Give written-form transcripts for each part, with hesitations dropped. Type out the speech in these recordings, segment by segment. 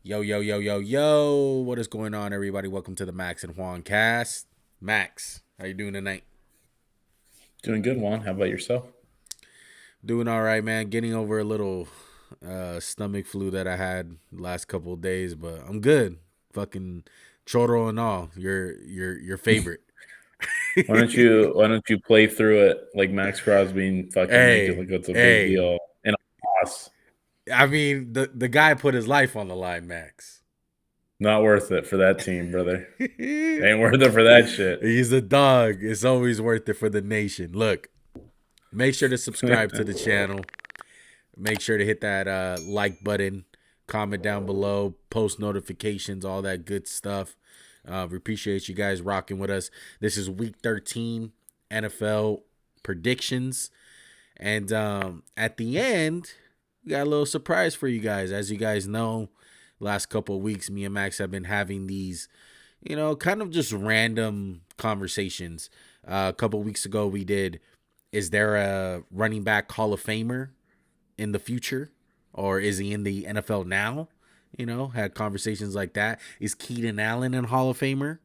Yo, yo, yo, yo, yo. What is going on, everybody? Welcome to the Maxandjuancast. Max, how you doing tonight? Doing good, Juan. How about yourself? Doing all right, man. Getting over a little stomach flu that I had the last couple of days, but I'm good. Fucking choro and all. Your favorite. Why don't you play through it like Max Crosby and fucking make it Hey, like it's a big hey. deal and a loss? I mean, the guy put his life on the line, Max. Not worth it for that team, brother. Ain't worth it for that shit. He's a dog. It's always worth it for the nation. Look, make sure to subscribe to the channel. Make sure to hit that like button, comment down below, post notifications, all that good stuff. We appreciate you guys rocking with us. This is week 13 NFL predictions. And at the end, we got a little surprise for you guys. As you guys know, last couple of weeks, me and Max have been having these, kind of just random conversations. A couple of weeks ago, we did, is there a running back Hall of Famer in the future, or is he in the NFL now? Had conversations like that. Is Keenan Allen in Hall of Famer?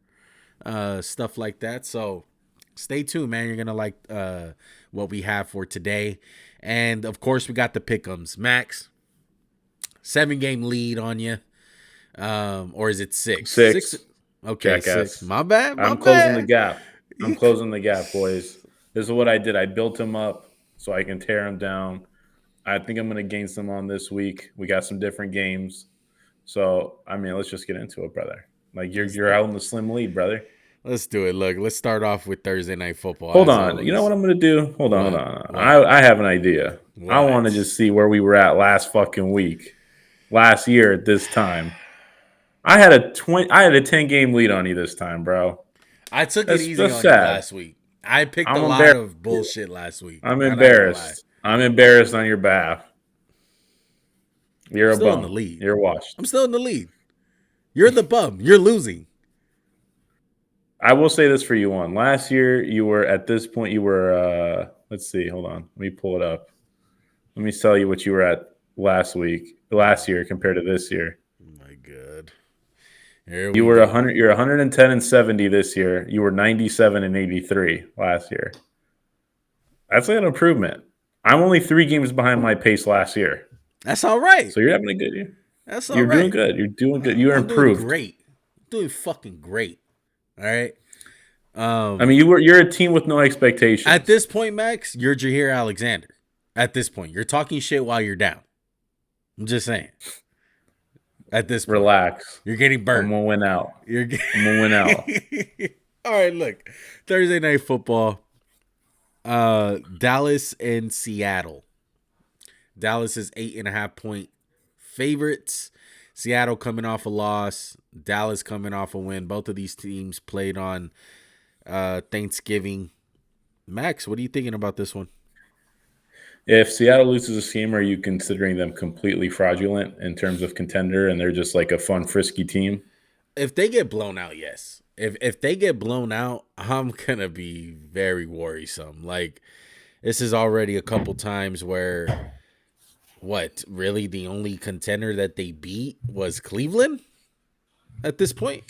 Stuff like that. So stay tuned, man. You're gonna like what we have for today, and of course we got the pick'ems. Max, 7-game lead on you, or is it six? Six. Six, Okay, six. jackass. My bad. My I'm closing the bad. gap. I'm closing the gap, boys. This is what I did. I built him up so I can tear him down. I think I'm going to gain some on this week. We got some different games. So, I mean, let's just get into it, brother. Like you're out in the slim lead, brother. Let's do it. Look, let's start off with Thursday Night Football Hold as on. You know always. what I'm going to do? Hold on, hold What? on. What? I have an idea. I want to What? just see where we were at last fucking week, last year at this time. I had a 10-game lead on you this time, bro. I took it easy That's on you sad. last week. I picked a I'm lot embarrassed. of bullshit last week. I'm I'm not gonna lie. embarrassed. I'm embarrassed on your behalf. I'm You're a still in the bum. lead. You're washed. I'm still in the lead. You're the bum. You're losing. I will say this for you one. Last year you were at this point you were let's see, hold on. Let me pull it up. Let me tell you what you were at last year compared to this year. Oh my God. Here You we were go. 100. You're 110 and 70 this year. You were 97 and 83 last year. That's like an improvement. I'm only 3 games behind my pace last year, That's all right. so you're having a good year. That's all You're doing right. good. You're doing good. You're I'm doing improved. great. I'm doing fucking great. All right. I mean, you're a team with no At expectations. this point, Max, you're Jaheir Alexander. At this point, you're talking shit while you're down. I'm just saying. At this point, Relax. you're getting I'm burnt. gonna win out. You're. I'm gonna win out. All right. Look, Thursday Night Football. Dallas and Seattle. Dallas is 8.5-point favorites. Seattle coming off a loss. Dallas coming off a win. Both of these teams played on Thanksgiving. Max, what are you thinking about this one? If Seattle loses this game, are you considering them completely fraudulent in terms of contender, and they're just like a fun, frisky team? If they get blown out, yes. If they get blown out, I'm gonna be very worrisome. Like, this is already a couple times where what really the only contender that they beat was Cleveland at this point.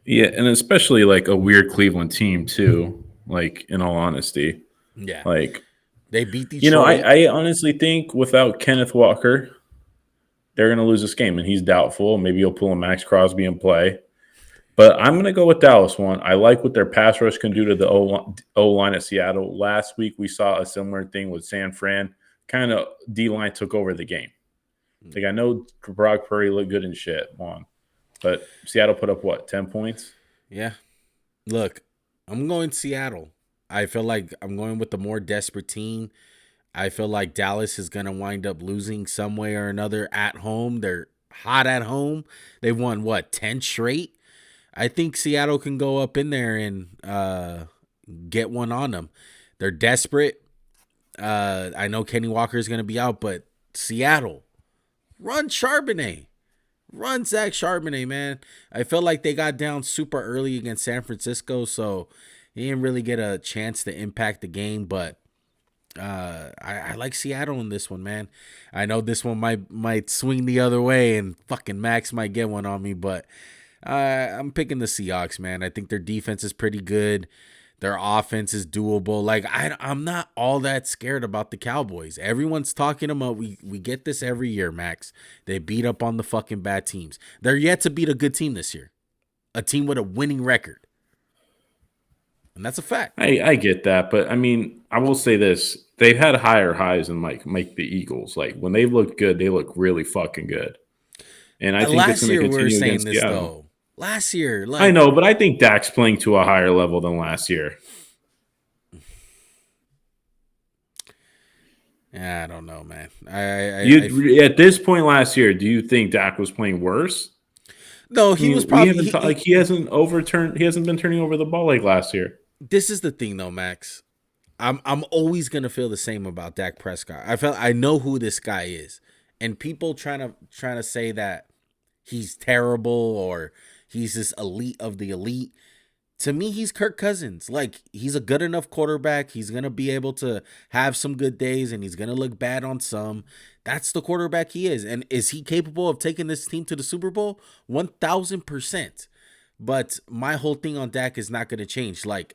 Yeah, and especially like a weird Cleveland team too. Like in all honesty, Yeah, like they beat I, Detroit. I honestly think without Kenneth Walker, they're going to lose this game, and he's doubtful. Maybe he'll pull a Max Crosby and play. But I'm going to go with Dallas one. I like what their pass rush can do to the O line at Seattle. Last week we saw a similar thing with San Fran. Kind of D line took over the game. Like I know Brock Purdy looked good and shit on, but Seattle put up what 10 points. Yeah, look, I'm going Seattle. I feel like I'm going with the more desperate team. I feel like Dallas is going to wind up losing some way or another at home. They're hot at home. They've won, what, 10 straight? I think Seattle can go up in there and get one on them. They're desperate. I know Kenny Walker is going to be out, but Seattle, run Charbonnet. Run Zach Charbonnet, man. I felt like they got down super early against San Francisco, so he didn't really get a chance to impact the game, but I like Seattle in this one, man. I know this one might swing the other way, and fucking Max might get one on me, but I'm picking the Seahawks, man. I think their defense is pretty good. Their offense is doable. Like I'm not all that scared about the Cowboys. Everyone's talking about we get this every year, Max. They beat up on the fucking bad teams. They're yet to beat a good team this year, a team with a winning record, and that's a fact. I get that, but I mean, I will say this: they've had higher highs than like the Eagles. Like when they look good, they look really fucking good, and I think it's Last going to year we were continue saying against this Seattle. though. Last year, I like know, but I think Dak's playing to a higher level than last year. I don't know, man. At this point last year, do you think Dak was playing worse? No, I he mean, was we probably haven't like he hasn't been turning over the ball like last year. This is the thing though, Max. I'm always gonna feel the same about Dak Prescott. I know who this guy is, and people trying to say that he's terrible or he's this elite of the elite. To me, he's Kirk Cousins. Like, he's a good enough quarterback. He's going to be able to have some good days, and he's going to look bad on some. That's the quarterback he is. And is he capable of taking this team to the Super Bowl? 1,000%. But my whole thing on Dak is not going to change. Like,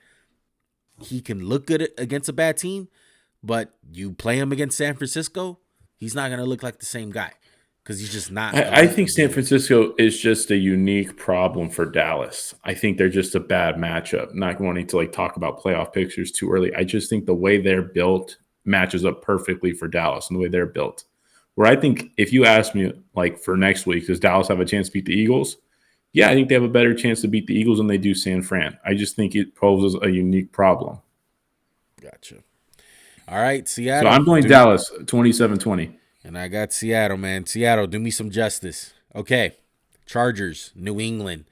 he can look good against a bad team, but you play him against San Francisco, he's not going to look like the same guy. Because he's just not. I think San Francisco is just a unique problem for Dallas. I think they're just a bad matchup. Not wanting to like talk about playoff pictures too early. I just think the way they're built matches up perfectly for Dallas and the way they're built. Where I think if you ask me like for next week, does Dallas have a chance to beat the Eagles? Yeah, I think they have a better chance to beat the Eagles than they do San Fran. I just think it poses a unique problem. Gotcha. All right, Seattle. So I'm going Dallas 27-20. And I got Seattle, man. Seattle, do me some justice. Okay. Chargers, New England.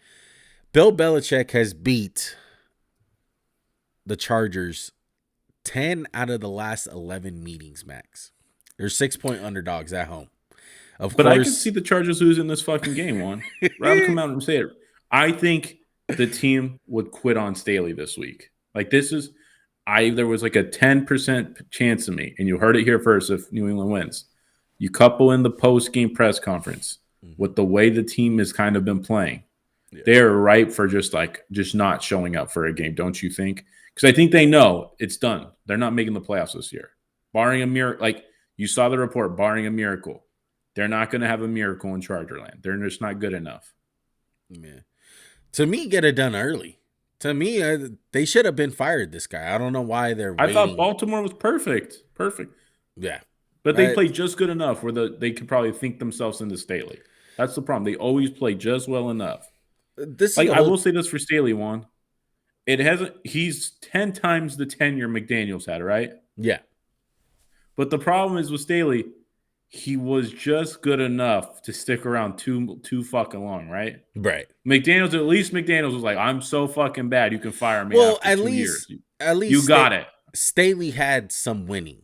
Bill Belichick has beat the Chargers 10 out of the last 11 meetings, Max. They're 6-point underdogs at home. But course, I can see the Chargers losing this fucking game, Juan. Rather come out and say it. I think the team would quit on Staley this week. Like there was like a 10% chance of me, and you heard it here first if New England wins. You couple in the post-game press conference with the way the team has kind of been playing. Yeah. They're ripe for just not showing up for a game, don't you think? Because I think they know it's done. They're not making the playoffs this year. Barring a miracle, like you saw the report, barring a miracle, they're not going to have a miracle in Chargerland. They're just not good enough. Yeah. To me, get it done early. To me, they should have been fired, this guy. I don't know why they're waiting. I thought Baltimore was perfect. Perfect. Yeah. But they played just good enough where they could probably think themselves into Staley. That's the problem. They always play just well enough. I will say this for Staley, Juan. He's 10 times the tenure McDaniels had, right? Yeah. But the problem is with Staley, he was just good enough to stick around too fucking long, right? Right. At least McDaniels was like, I'm so fucking bad, you can fire me after 2 years. At least you got it. Staley had some winning.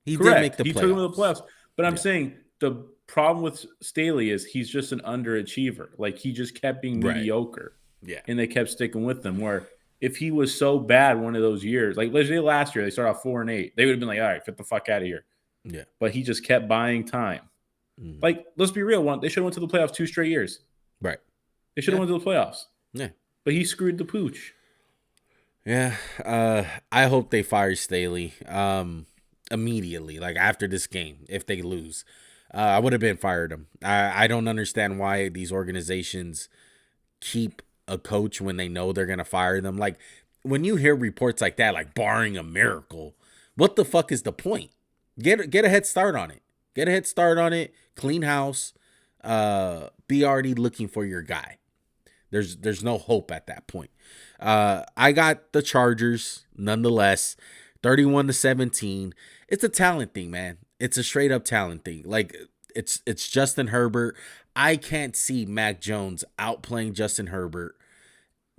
He Correct. did make the playoffs. He took him to the playoffs. But I'm saying the problem with Staley is he's just an underachiever. Like, he just kept being mediocre. Yeah. And they kept sticking with him. Where if he was so bad one of those years, like let's say last year, they started off 4-8, they would have been like, all right, get the fuck out of here. Yeah. But he just kept buying time. Mm-hmm. Like, let's be real, they should have went to the playoffs 2 straight years. Right. They should have went to the playoffs. Yeah. But he screwed the pooch. Yeah. I hope they fire Staley. Immediately, like after this game, if they lose, I would have fired him. I don't understand why these organizations keep a coach when they know they're gonna fire them. Like, when you hear reports like that, like barring a miracle, what the fuck is the point? Get a head start on it. Get a head start on it. Clean house. Be already looking for your guy. There's no hope at that point. I got the Chargers nonetheless, 31-17. It's a talent thing, man. It's a straight up talent thing. Like, it's Justin Herbert. I can't see Mac Jones outplaying Justin Herbert.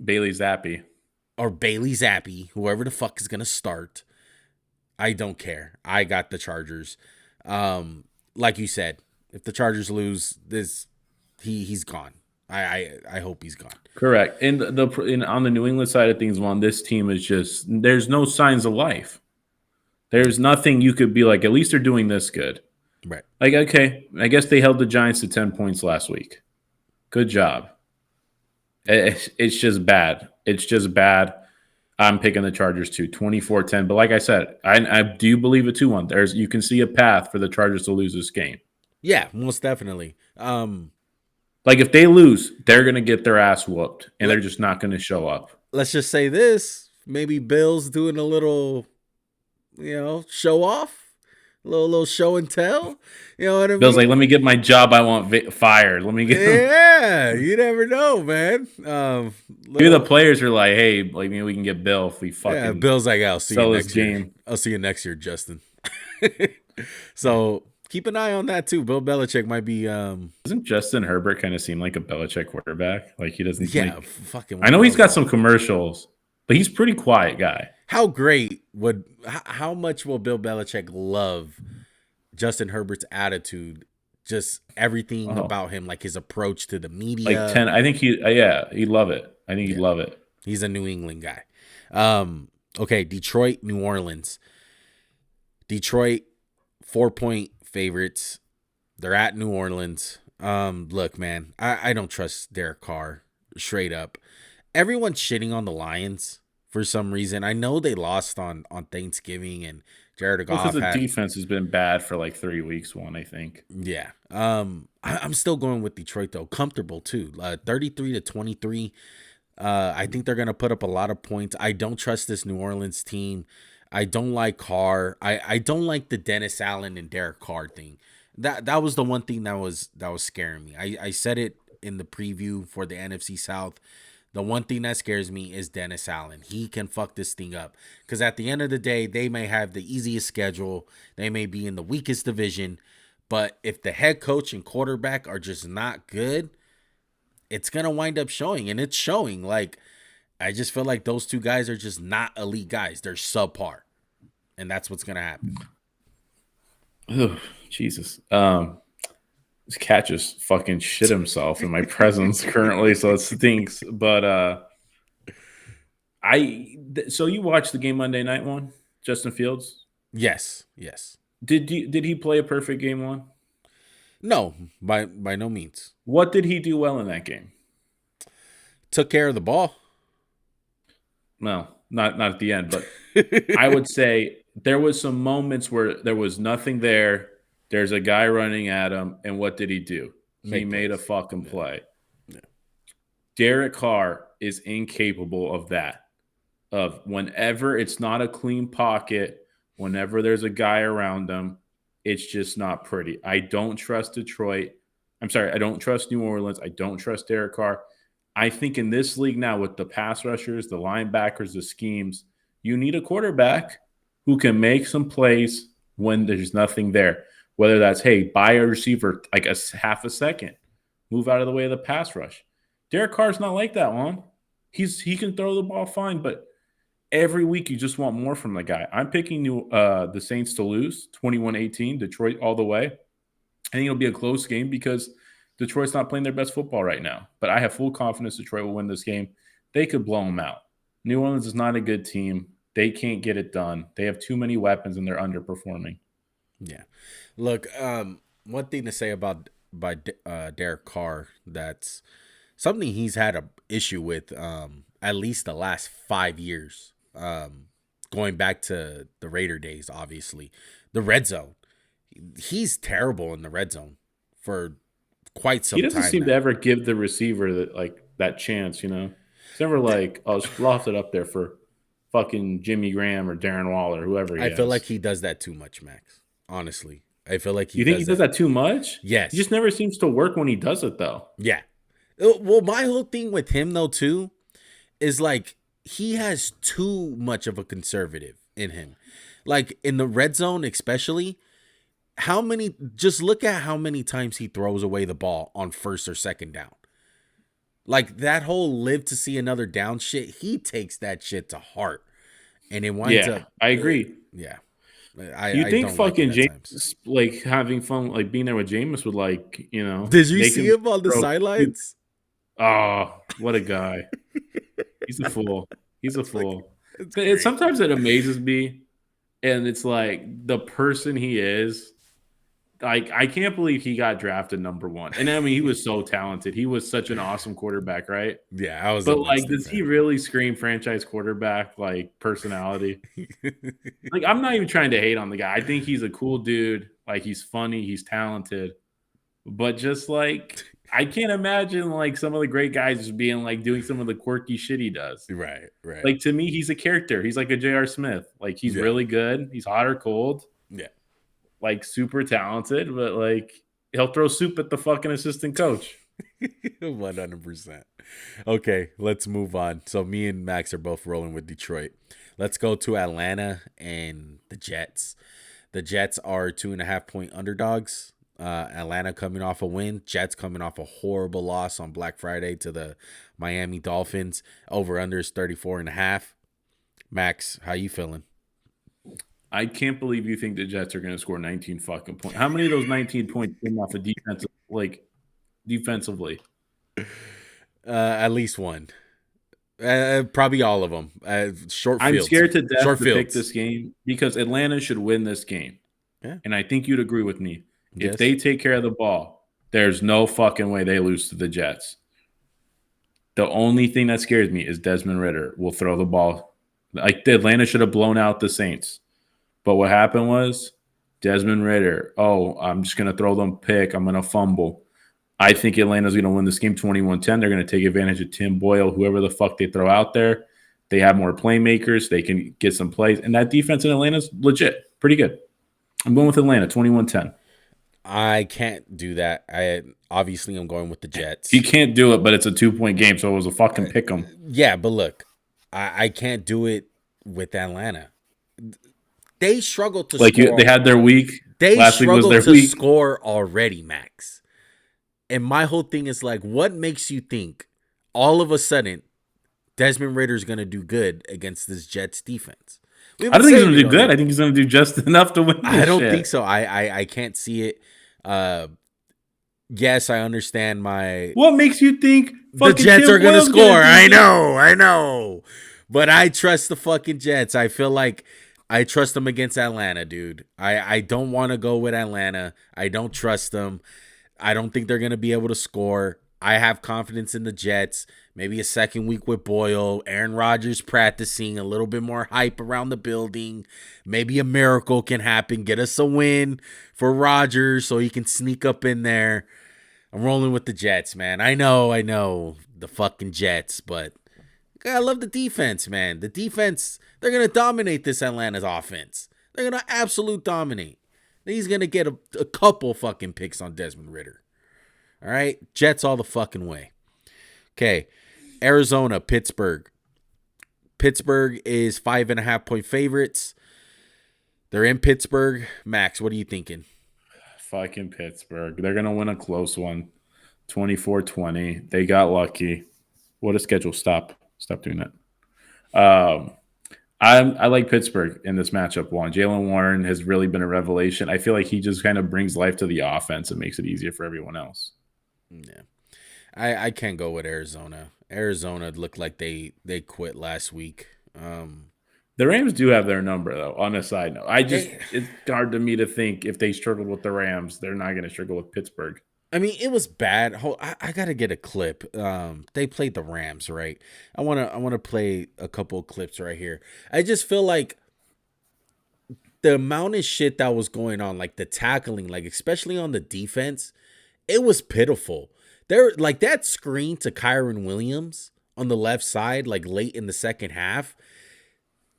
Bailey Zappi. Or Bailey Zappi, whoever the fuck is going to start. I don't care. I got the Chargers. Like you said, if the Chargers lose, he's gone. I hope he's gone. Correct. And on the New England side of things, Juan, this team is just, there's no signs of life. There's nothing you could be like, at least they're doing this good. Right. Like, okay, I guess they held the Giants to 10 points last week. Good job. It's just bad. It's just bad. I'm picking the Chargers too, 24-10. But like I said, I do believe a 2-1. You can see a path for the Chargers to lose this game. Yeah, most definitely. Like if they lose, they're gonna get their ass whooped, and they're just not gonna show up. Let's just say this: maybe Bill's doing a little, show off. Little show and tell, you know what I mean? Bill's like, let me get my job. I want fired. Let me get. Yeah, you never know, man. Maybe the players are like, hey, like maybe we can get Bill if we fucking. Yeah, Bill's like, I'll see you next year. Game. I'll see you next year, Justin. So keep an eye on that too. Bill Belichick might be. Doesn't Justin Herbert kind of seem like a Belichick quarterback? Like he doesn't. Yeah, fucking. I know he's got some commercials, but he's a pretty quiet guy. How much will Bill Belichick love Justin Herbert's attitude? Just everything about him, like his approach to the media. Like 10, I think he'd love it. I think he'd love it. He's a New England guy. Okay, Detroit, New Orleans. Detroit, 4-point favorites. They're at New Orleans. Look, man, I don't trust Derek Carr, straight up. Everyone's shitting on the Lions for some reason. I know they lost on Thanksgiving, and Jared Goff because the defense has been bad for like 3 weeks. I think. Yeah. I'm still going with Detroit though. Comfortable too. 33-23. I think they're gonna put up a lot of points. I don't trust this New Orleans team. I don't like Carr. I don't like the Dennis Allen and Derek Carr thing. That was the one thing that was scaring me. I said it in the preview for the NFC South. The one thing that scares me is Dennis Allen. He can fuck this thing up. Because at the end of the day, they may have the easiest schedule. They may be in the weakest division. But if the head coach and quarterback are just not good, it's going to wind up showing. And it's showing. Like, I just feel like those two guys are just not elite guys. They're subpar. And that's what's going to happen. Oh, Jesus. This cat just fucking shit himself in my presence currently, so it stinks. But so you watched the game Monday night one, Justin Fields? Yes. Did he play a perfect game one? No, by no means. What did he do well in that game? Took care of the ball. No, not at the end, but I would say there was some moments where there was nothing there. There's a guy running at him, and what did he do? He made a fucking play. Yeah. Derek Carr is incapable of that. Of whenever it's not a clean pocket, whenever there's a guy around him, it's just not pretty. I don't trust Detroit. I'm sorry, I don't trust New Orleans. I don't trust Derek Carr. I think in this league now with the pass rushers, the linebackers, the schemes, you need a quarterback who can make some plays when there's nothing there. Whether that's, hey, buy a receiver like a half a second, move out of the way of the pass rush. Derek Carr's not like that, Juan. He can throw the ball fine, but every week you just want more from the guy. I'm picking the Saints to lose 21-18, Detroit all the way. I think it'll be a close game because Detroit's not playing their best football right now. But I have full confidence Detroit will win this game. They could blow them out. New Orleans is not a good team. They can't get it done. They have too many weapons and they're underperforming. Yeah. Look, one thing to say about Derek Carr, that's something he's had an issue with at least the last 5 years, going back to the Raider days, obviously. The red zone. He's terrible in the red zone for quite some time. He doesn't seem to ever give the receiver that chance, you know? It's never like, just loft it up there for fucking Jimmy Graham or Darren Waller, whoever he is. I feel like he does that too much, Max. Honestly. I feel like you think he does that too much? Yes. He just never seems to work when he does it, though. Yeah. Well, my whole thing with him, though, too, is like he has too much of a conservative in him. Like in the red zone, especially, just look at how many times he throws away the ball on first or second down. Like that whole live to see another down shit, he takes that shit to heart. And it winds up. I agree. Yeah. You think fucking James, like having fun, like being there with Jameis would like, you know. Did you see him on the sidelines? Oh, what a guy. He's a fool. Sometimes it amazes me. And it's like the person he is. Like, I can't believe he got drafted number 1. And I mean, he was so talented. He was such an awesome quarterback, right? Yeah, I was a But like, Winston does he fan. really scream franchise quarterback like personality? Like, I'm not even trying to hate on the guy. I think he's a cool dude. Like, he's funny, he's talented. But just like, I can't imagine like some of the great guys just being like doing some of the quirky shit he does. Right, right. Like, to me, he's a character. He's like a J.R. Smith. Like, he's Yeah, really good. He's hot or cold. yeah. Like, super talented, but like, he'll throw soup at the fucking assistant coach. 100%. Okay, let's move on. So me and Max are both rolling with Detroit. Let's go to Atlanta and the Jets. The Jets are 2.5-point underdogs. Atlanta coming off a win. Jets coming off a horrible loss on Black Friday to the Miami Dolphins. Over under is 34.5. Max, how you feeling? I can't believe you think the Jets are going to score 19 fucking points. How many of those 19 points came off of defensively? At least one. Probably all of them. Short I'm fields. scared to death Short to fields. pick this game because Atlanta should win this game. Yeah. And I think you'd agree with me. If Yes. they take care of the ball, there's no fucking way they lose to the Jets. The only thing that scares me is Desmond Ridder will throw the ball. Like, the Atlanta should have blown out the Saints. But what happened was Desmond Ridder, I'm just going to throw them pick. I'm going to fumble. I think Atlanta's going to win this game 21-10. They're going to take advantage of Tim Boyle, whoever the fuck they throw out there. They have more playmakers. They can get some plays. And that defense in Atlanta's legit. Pretty good. I'm going with Atlanta, 21-10. I can't do that. Obviously I'm going with the Jets. You can't do it, but it's a 2-point game, so it was a fucking pick 'em. Yeah, but look, I can't do it with Atlanta. They struggled to score. They had their week. They Last week was struggled their to week. score already, Max. And my whole thing is like, what makes you think all of a sudden Desmond Ridder's going to do good against this Jets defense? I don't think he's going to do good. I think he's going to do just enough to win this I don't shit. think so. I can't see it. Yes, I understand What makes you think the Jets are going to score? I know. But I trust the fucking Jets. I feel like I trust them against Atlanta, dude. I don't want to go with Atlanta. I don't trust them. I don't think they're going to be able to score. I have confidence in the Jets. Maybe a second week with Boyle. Aaron Rodgers practicing. A little bit more hype around the building. Maybe a miracle can happen. Get us a win for Rodgers so he can sneak up in there. I'm rolling with the Jets, man. I know. The fucking Jets, but I love the defense, man. The defense, they're going to dominate this Atlanta's offense. They're going to absolute dominate. He's going to get a couple fucking picks on Desmond Ridder. All right? Jets all the fucking way. Okay. Arizona, Pittsburgh. Pittsburgh is 5.5-point favorites. They're in Pittsburgh. Max, what are you thinking? Fucking Pittsburgh. They're going to win a close one. 24-20. They got lucky. What a schedule. Stop doing that. I like Pittsburgh in this matchup one. Jaylen Warren has really been a revelation. I feel like he just kind of brings life to the offense and makes it easier for everyone else. Yeah. I can't go with Arizona. Arizona looked like they quit last week. The Rams do have their number, though, on a side note. It's hard to me to think if they struggled with the Rams, they're not going to struggle with Pittsburgh. I mean, it was bad. I got to get a clip. They played the Rams, right? I want to play a couple of clips right here. I just feel like the amount of shit that was going on, like the tackling, like especially on the defense, it was pitiful. There, like that screen to Kyron Williams on the left side, like late in the second half.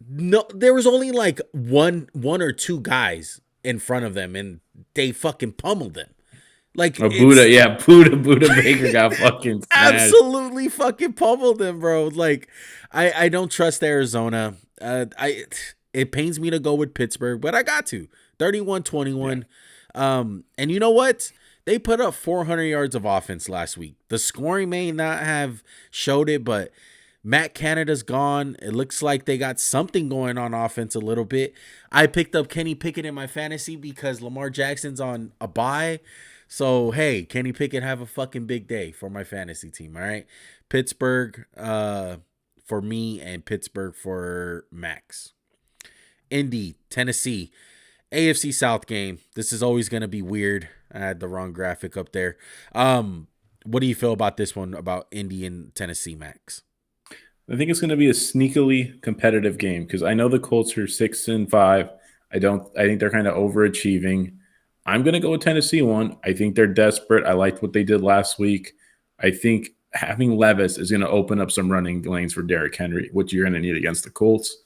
No, there was only like one or two guys in front of them, and they fucking pummeled them. Like Buddha Baker got fucking smashed. Absolutely fucking pummeled them, bro. Like I don't trust Arizona. It pains me to go with Pittsburgh, but I got to 31-21. Yeah. And you know what? They put up 400 yards of offense last week. The scoring may not have showed it, but Matt Canada's gone. It looks like they got something going on offense a little bit. I picked up Kenny Pickett in my fantasy because Lamar Jackson's on a bye. So, hey, Kenny Pickett have a fucking big day for my fantasy team, all right? Pittsburgh for me and Pittsburgh for Max. Indy, Tennessee, AFC South game. This is always going to be weird. I had the wrong graphic up there. What do you feel about this one, about Indy and Tennessee, Max? I think it's going to be a sneakily competitive game because I know the Colts are 6-5. I think they're kind of overachieving. I'm going to go with Tennessee one. I think they're desperate. I liked what they did last week. I think having Levis is going to open up some running lanes for Derrick Henry, which you're going to need against the Colts.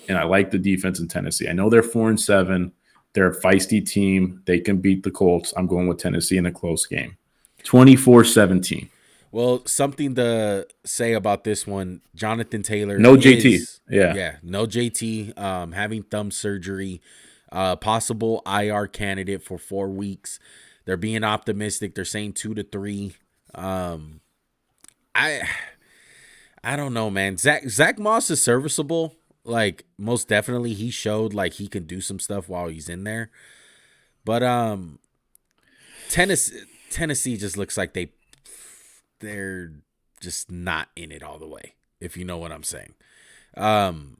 And I like the defense in Tennessee. I know they're 4-7. They're a feisty team. They can beat the Colts. I'm going with Tennessee in a close game. 24-17. Well, something to say about this one, Jonathan Taylor. No JT. Yeah, no JT. Having thumb surgery, possible IR candidate for 4 weeks. They're being optimistic. They're saying 2 to 3. I don't know, man. Zach Moss is serviceable. Like, most definitely, he showed like he can do some stuff while he's in there. But Tennessee just looks like they're just not in it all the way, if you know what I'm saying. I'm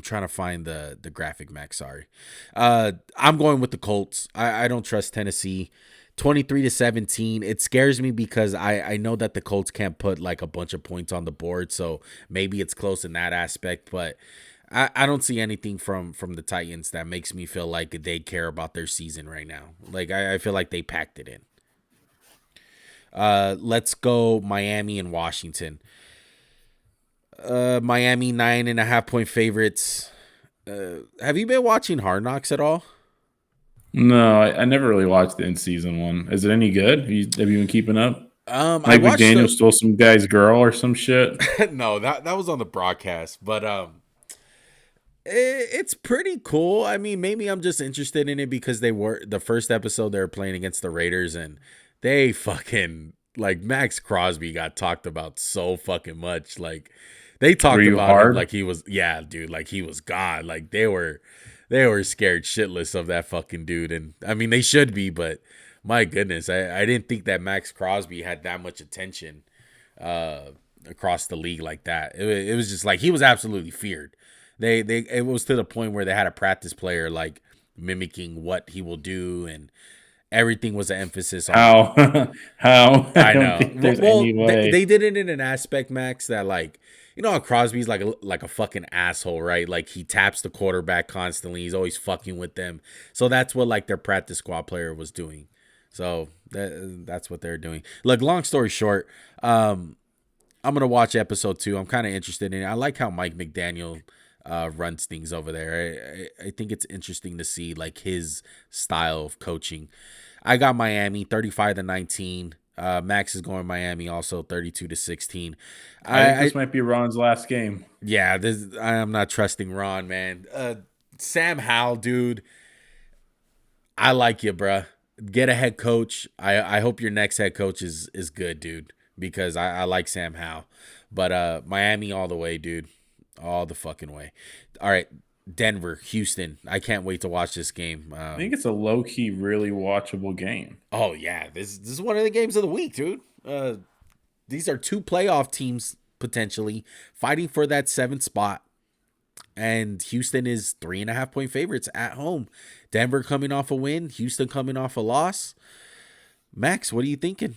trying to find the graphic, Max. Sorry. I'm going with the Colts. I don't trust Tennessee. 23-17. It scares me because I know that the Colts can't put like a bunch of points on the board, so maybe it's close in that aspect, but I don't see anything from the Titans that makes me feel like they care about their season right now. Like I feel like they packed it in. Let's go Miami and Washington. Miami 9.5-point favorites. Have you been watching Hard Knocks at all? No, I never really watched the in-season one. Is it any good? Have you been keeping up? I watched McDaniel stole some guy's girl or some shit. No, that was on the broadcast, but it's pretty cool. I mean, maybe I'm just interested in it because they were the first episode they were playing against the Raiders, and they fucking like Max Crosby got talked about so fucking much. Like they talked about him like he was, yeah, dude, like he was God. Like they were scared shitless of that fucking dude. And I mean, they should be, but my goodness, I didn't think that Max Crosby had that much attention across the league like that. It was just like he was absolutely feared. It was to the point where they had a practice player like mimicking what he will do, and everything was an emphasis on how I know. There's any way. They did it in an aspect, Max, that like, you know how Crosby's like a fucking asshole, right? Like he taps the quarterback constantly. He's always fucking with them. So that's what like their practice squad player was doing. So that's what they're doing. Look, long story short, I'm gonna watch episode 2. I'm kind of interested in it. I like how Mike McDaniel runs things over there. I think it's interesting to see like his style of coaching. I got Miami 35-19. Max is going Miami also 32-16. I think this might be Ron's last game. Yeah, I'm not trusting Ron, man. Sam Howell, dude. I like you, bruh. Get a head coach. I hope your next head coach is good, dude, because I like Sam Howell. But Miami all the way, dude. All the fucking way. All right. Denver, Houston. I can't wait to watch this game. I think it's a low-key, really watchable game. Oh, yeah. This is one of the games of the week, dude. These are 2 playoff teams, potentially, fighting for that 7th spot. And Houston is 3.5-point favorites at home. Denver coming off a win. Houston coming off a loss. Max, what are you thinking?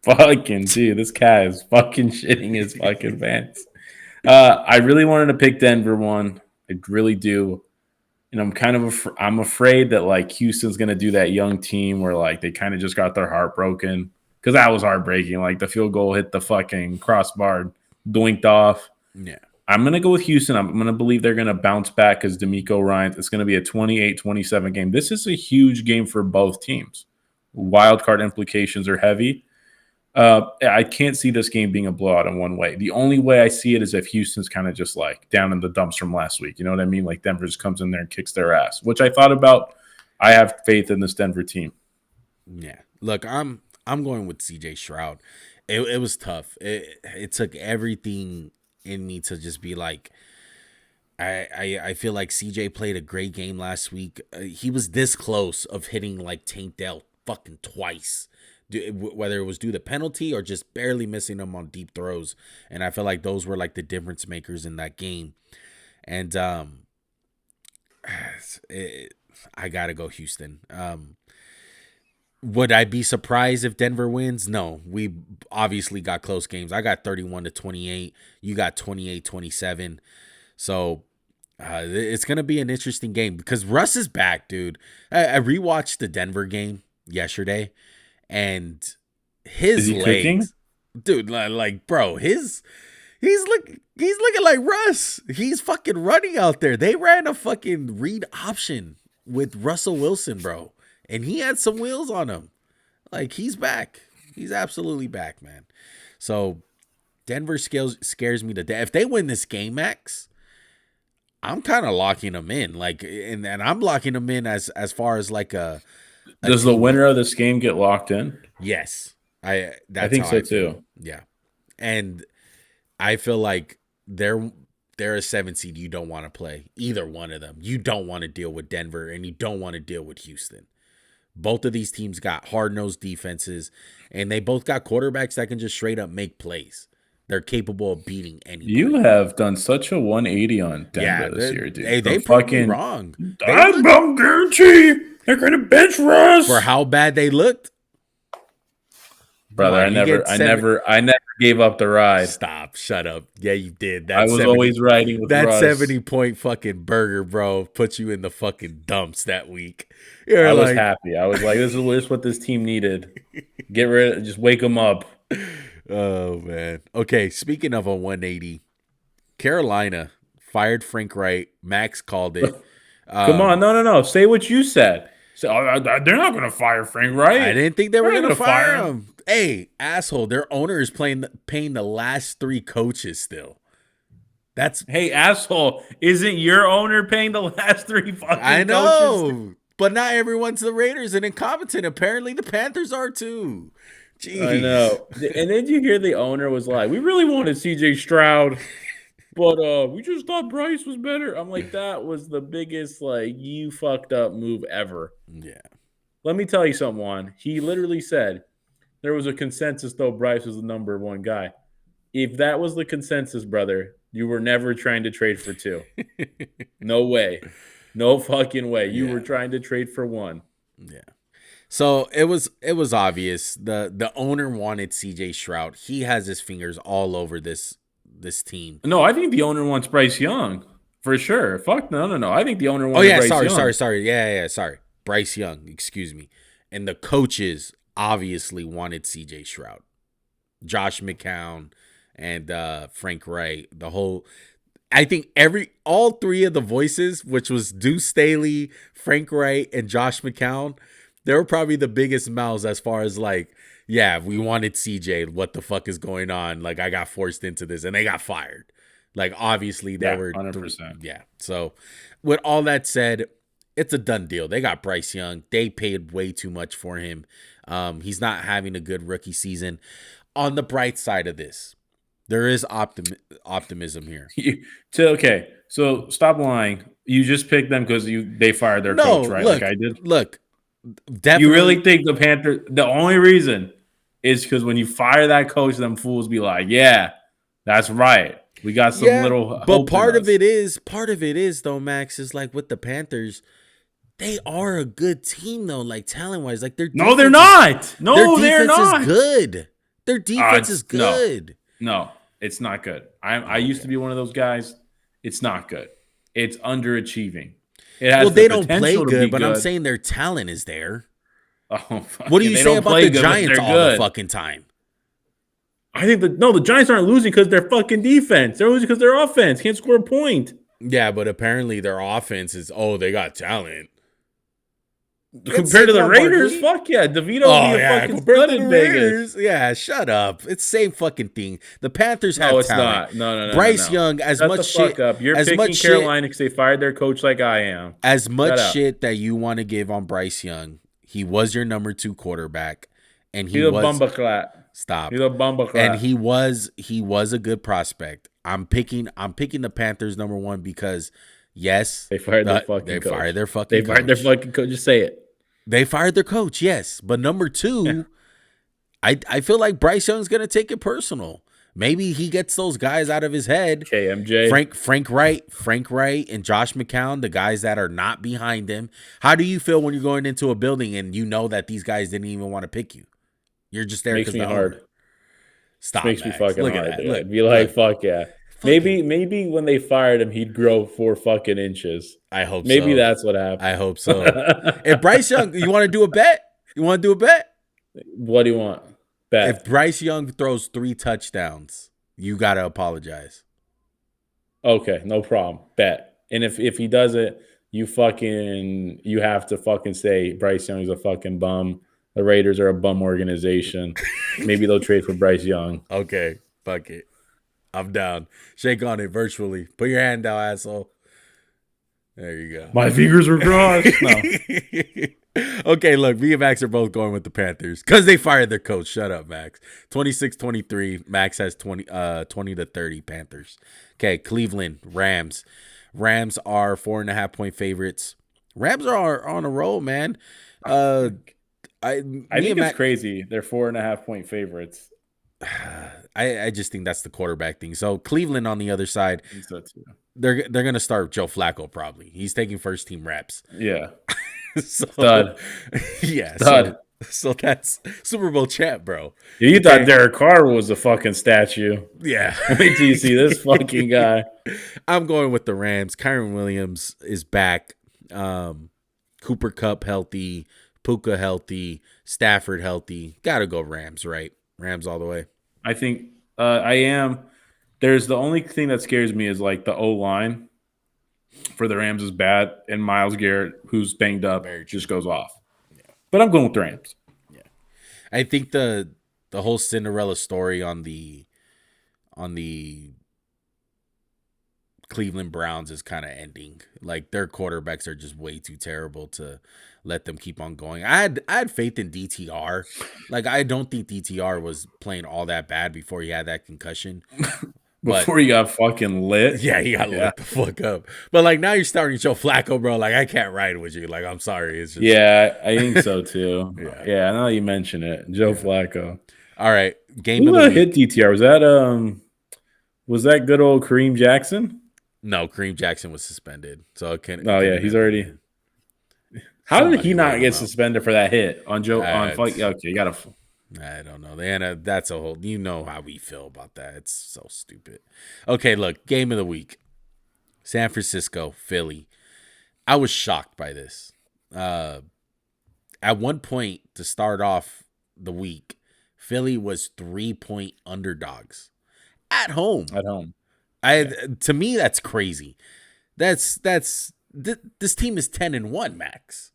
Fucking dude, this guy is fucking shitting his fucking pants. I really wanted to pick Denver one. I really do. And I'm kind of I'm afraid that like Houston's gonna do that young team where like they kind of just got their heart broken, because that was heartbreaking. Like the field goal hit the fucking crossbar, doinked off. Yeah. I'm gonna go with Houston. I'm gonna believe they're gonna bounce back because D'Amico Ryans. It's gonna be a 28-27 game. This is a huge game for both teams. Wild card implications are heavy. I can't see this game being a blowout in one way. The only way I see it is if Houston's kind of just like down in the dumps from last week. You know what I mean? Like Denver just comes in there and kicks their ass, which I thought about. I have faith in this Denver team. Yeah. Look, I'm going with CJ Stroud. It was tough. It took everything in me to just be like, I feel like CJ played a great game last week. He was this close of hitting like Tank Dell fucking twice whether it was due to penalty or just barely missing them on deep throws. And I feel like those were like the difference makers in that game. And I got to go Houston. Would I be surprised if Denver wins? No, we obviously got close games. I got 31-28. You got 28-27. So it's going to be an interesting game because Russ is back, dude. I rewatched the Denver game yesterday and his legs, cooking? Dude, like, bro, he's looking like Russ. He's fucking running out there. They ran a fucking read option with Russell Wilson, bro. And he had some wheels on him. Like, he's back. He's absolutely back, man. So, Denver scares me to death. If they win this game, Max, I'm kind of locking them in. Like, and I'm locking them in as far as like a Does the winner of this game get locked in? Yes. I think so too. Yeah. And I feel like they're a 7 seed you don't want to play. Either one of them. You don't want to deal with Denver and you don't want to deal with Houston. Both of these teams got hard-nosed defenses, and they both got quarterbacks that can just straight up make plays. They're capable of beating anybody. You have done such a 180 on Denver this year, dude. They proved me wrong. I'm guarantee they're going to bench Russ. For how bad they looked? Brother, I never gave up the ride. Stop. Shut up. Yeah, you did. I was always riding with that Russ. 70-point fucking burger, bro, put you in the fucking dumps that week. I was happy. I was like, this is what this team needed. Get rid of, just wake them up. Oh, man. Okay, speaking of a 180, Carolina fired Frank Wright. Max called it. Come on. No. Say what you said. So, they're not going to fire Frank Wright. I didn't think they were going to fire him. Hey, asshole, their owner is paying the last 3 coaches still. Hey, asshole, isn't your owner paying the last 3 fucking coaches? I know, but not everyone's the Raiders and incompetent. Apparently the Panthers are too. Jeez. I know. And then you hear the owner was like, we really wanted CJ Stroud, but we just thought Bryce was better. I'm like, that was the biggest, like, you fucked up move ever. Yeah. Let me tell you something, Juan. He literally said, there was a consensus, though, Bryce was the number 1 guy. If that was the consensus, brother, you were never trying to trade for 2. No way. No fucking way. You were trying to trade for 1. Yeah. So it was obvious. The owner wanted CJ Stroud. He has his fingers all over this team. No, I think the owner wants Bryce Young. For sure. Fuck no. I think the owner wants Bryce Young. Sorry. Yeah, sorry. Bryce Young, excuse me. And the coaches obviously wanted CJ Stroud, Josh McCown, and Frank Wright. I think all 3 of the voices, which was Deuce Staley, Frank Wright, and Josh McCown, they were probably the biggest mouths as far as like, yeah, we wanted CJ. What the fuck is going on? Like, I got forced into this, and they got fired. Like, obviously they were 100%. Yeah. So, with all that said, it's a done deal. They got Bryce Young. They paid way too much for him. He's not having a good rookie season. On the bright side of this, there is optimism here. Okay, so stop lying. You just picked them because they fired their coach, right? Look, like I did. Look, definitely. You really think the Panthers? The only reason is because when you fire that coach, them fools be like, "Yeah, that's right. We got some little." But part of it is though, Max, is like with the Panthers. They are a good team though, like talent wise. Like they're not. No, they're not. Is good. Their defense is good. No, it's not good. I used to be one of those guys. It's not good. It's underachieving. They don't play good, but I'm saying their talent is there. Oh, what do you say about the Giants all the fucking time? I think the Giants aren't losing because they're fucking defense. They're losing because their offense can't score a point. Yeah, but apparently their offense is they got talent. Compared to the Raiders, fuck yeah. DeVito would be a fucking stud in Vegas. Yeah, shut up. It's the same fucking thing. The Panthers have talent. No. Bryce Young, Shut the fuck up. You're picking Carolina because they fired their coach like I am. As much shit that you want to give on Bryce Young, he was your number 2 quarterback. And he's a bumbaclat. Stop. He's a bumbaclat. And he was a good prospect. I'm picking the Panthers number 1 because yes, they fired their fucking coach. They fired their fucking coach. Just say it. They fired their coach, yes. But number 2, I feel like Bryce Young's gonna take it personal. Maybe he gets those guys out of his head. Okay, MJ. Frank Wright, and Josh McCown, the guys that are not behind him. How do you feel when you're going into a building and you know that these guys didn't even want to pick you? You're just there because makes me hard. Stop. Makes Max. me fucking Look hard. at that. Look, be like, fuck yeah. Maybe when they fired him, he'd grow 4 fucking inches. I hope. Maybe that's what happened. I hope so. If Bryce Young, you want to do a bet? What do you want? Bet. If Bryce Young throws 3 touchdowns, you gotta apologize. Okay, no problem. Bet. And if he does it, you have to fucking say Bryce Young is a fucking bum. The Raiders are a bum organization. Maybe they'll trade for Bryce Young. Okay, fuck it. I'm down. Shake on it virtually. Put your hand down, asshole. There you go. My fingers are crossed. No. Okay, look, me and Max are both going with the Panthers because they fired their coach. Shut up, Max. 26-23. Max has 20-30 Panthers. Okay, Cleveland, Rams. Rams are 4.5-point favorites. Rams are on a roll, man. I think it's crazy. They're 4.5-point favorites. I just think that's the quarterback thing. So Cleveland on the other side, I think so too. They're gonna start Joe Flacco probably. He's taking first team reps. Yeah. Stud. Yeah. Stud. So that's Super Bowl champ, bro. You thought Derek Carr was a fucking statue. Yeah. Wait till you see this fucking guy. I'm going with the Rams. Kyron Williams is back. Cooper Kupp healthy. Puka healthy. Stafford healthy. Gotta go Rams, right? Rams all the way. I think I am. There's the only thing that scares me is like the O-line for the Rams is bad, and Myles Garrett, who's banged up, just goes off. Yeah. But I'm going with the Rams. Yeah, I think the whole Cinderella story on the Cleveland Browns is kind of ending. Like their quarterbacks are just way too terrible to let them keep on going. I had faith in DTR. Like I don't think DTR was playing all that bad before he had that concussion. Before he got fucking lit. Yeah, he got lit the fuck up. But like now you're starting Joe Flacco, bro. Like I can't ride with you. Like I'm sorry. It's just I think so too. Yeah, now you mention it. Joe Flacco. All right. Game of the week. Hit DTR. Was that good old Kareem Jackson? No, Kareem Jackson was suspended. So it can't. Oh yeah, he's already. How did he not get suspended for that hit on Joe? Okay, you gotta. I don't know. That's a whole. You know how we feel about that. It's so stupid. Okay, look, game of the week: San Francisco, Philly. I was shocked by this. At one point to start off the week, Philly was 3-point underdogs at home. To me, that's crazy. This team is 10-1, Max.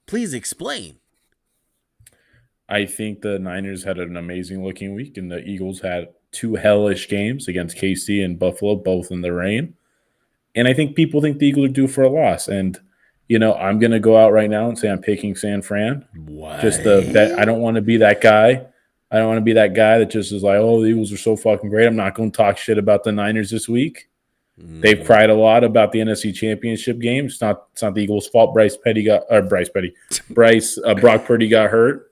Please explain. I think the Niners had an amazing looking week, and the Eagles had 2 hellish games against KC and Buffalo, both in the rain. And I think people think the Eagles are due for a loss. And, I'm going to go out right now and say I'm picking San Fran. What? Just I don't want to be that guy. I don't want to be that guy that just is like, oh, the Eagles are so fucking great. I'm not going to talk shit about the Niners this week. They've cried a lot about the NFC Championship game. It's not the Eagles' fault. Brock Purdy got hurt.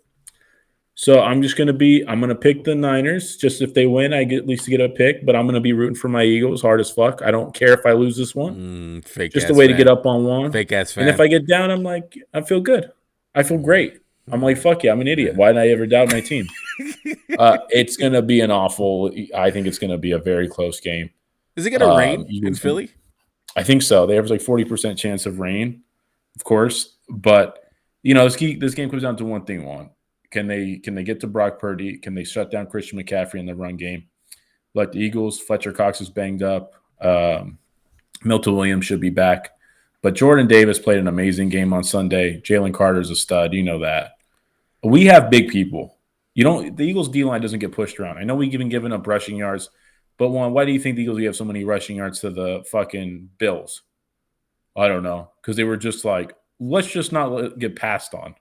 So I'm going to pick the Niners. Just if they win, I get at least to get a pick. But I'm going to be rooting for my Eagles hard as fuck. I don't care if I lose this one. Just a way to get up on one. Fake ass fan. And if I get down, I'm like, I feel good. I feel great. I'm like, fuck yeah, I'm an idiot. Why did I ever doubt my team? It's going to be I think it's going to be a very close game. Is it going to rain in Philly? I think so. They have like 40% chance of rain, of course. But, this game comes down to one thing, Juan. Can they get to Brock Purdy? Can they shut down Christian McCaffrey in the run game? Like the Eagles, Fletcher Cox is banged up. Milton Williams should be back. But Jordan Davis played an amazing game on Sunday. Jalen Carter's a stud. You know that. We have big people. The Eagles' D-line doesn't get pushed around. I know we've been giving up rushing yards. But why do you think the Eagles have so many rushing yards to the fucking Bills? I don't know. Because they were just like, let's just not get passed on.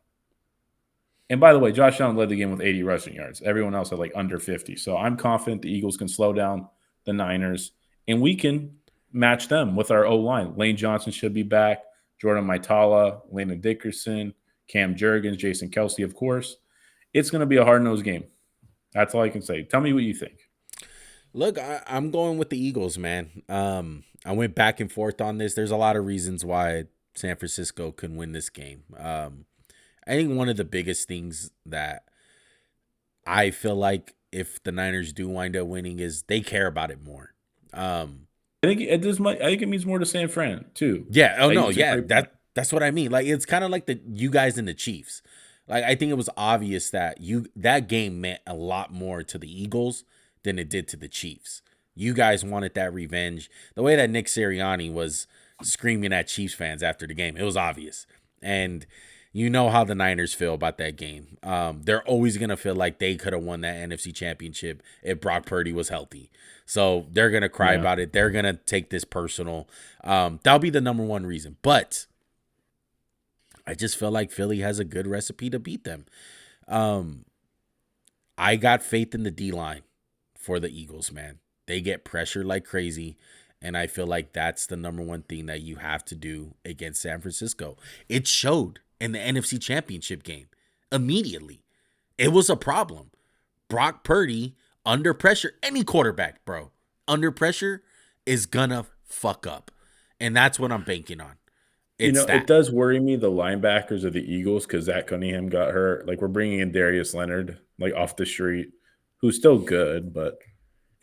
And by the way, Josh Allen led the game with 80 rushing yards. Everyone else had like under 50. So I'm confident the Eagles can slow down the Niners. And we can match them with our O-line. Lane Johnson should be back. Jordan Maitala, Landon Dickerson, Cam Jurgens, Jason Kelsey, of course. It's going to be a hard-nosed game. That's all I can say. Tell me what you think. Look, I'm going with the Eagles, man. I went back and forth on this. There's a lot of reasons why San Francisco can win this game. I think one of the biggest things that I feel like if the Niners do wind up winning is they care about it more. I think it does. I think it means more to San Fran too. Yeah. Oh no. It's Yeah. That's what I mean. Like it's kind of like you guys and the Chiefs. Like I think it was obvious that that game meant a lot more to the Eagles than it did to the Chiefs. You guys wanted that revenge. The way that Nick Sirianni was screaming at Chiefs fans after the game, it was obvious. And you know how the Niners feel about that game. They're always going to feel like they could have won that NFC Championship if Brock Purdy was healthy. So they're going to cry about it. They're going to take this personal. That'll be the number one reason. But I just feel like Philly has a good recipe to beat them. I got faith in the D-line for the Eagles, man. They get pressure like crazy. And I feel like that's the number one thing that you have to do against San Francisco. It showed in the NFC Championship game immediately. It was a problem. Brock Purdy, under pressure, any quarterback, bro, under pressure is gonna fuck up. And that's what I'm banking on. It does worry me, the linebackers of the Eagles, because Zach Cunningham got hurt. Like, we're bringing in Darius Leonard, like, off the street, who's still good, but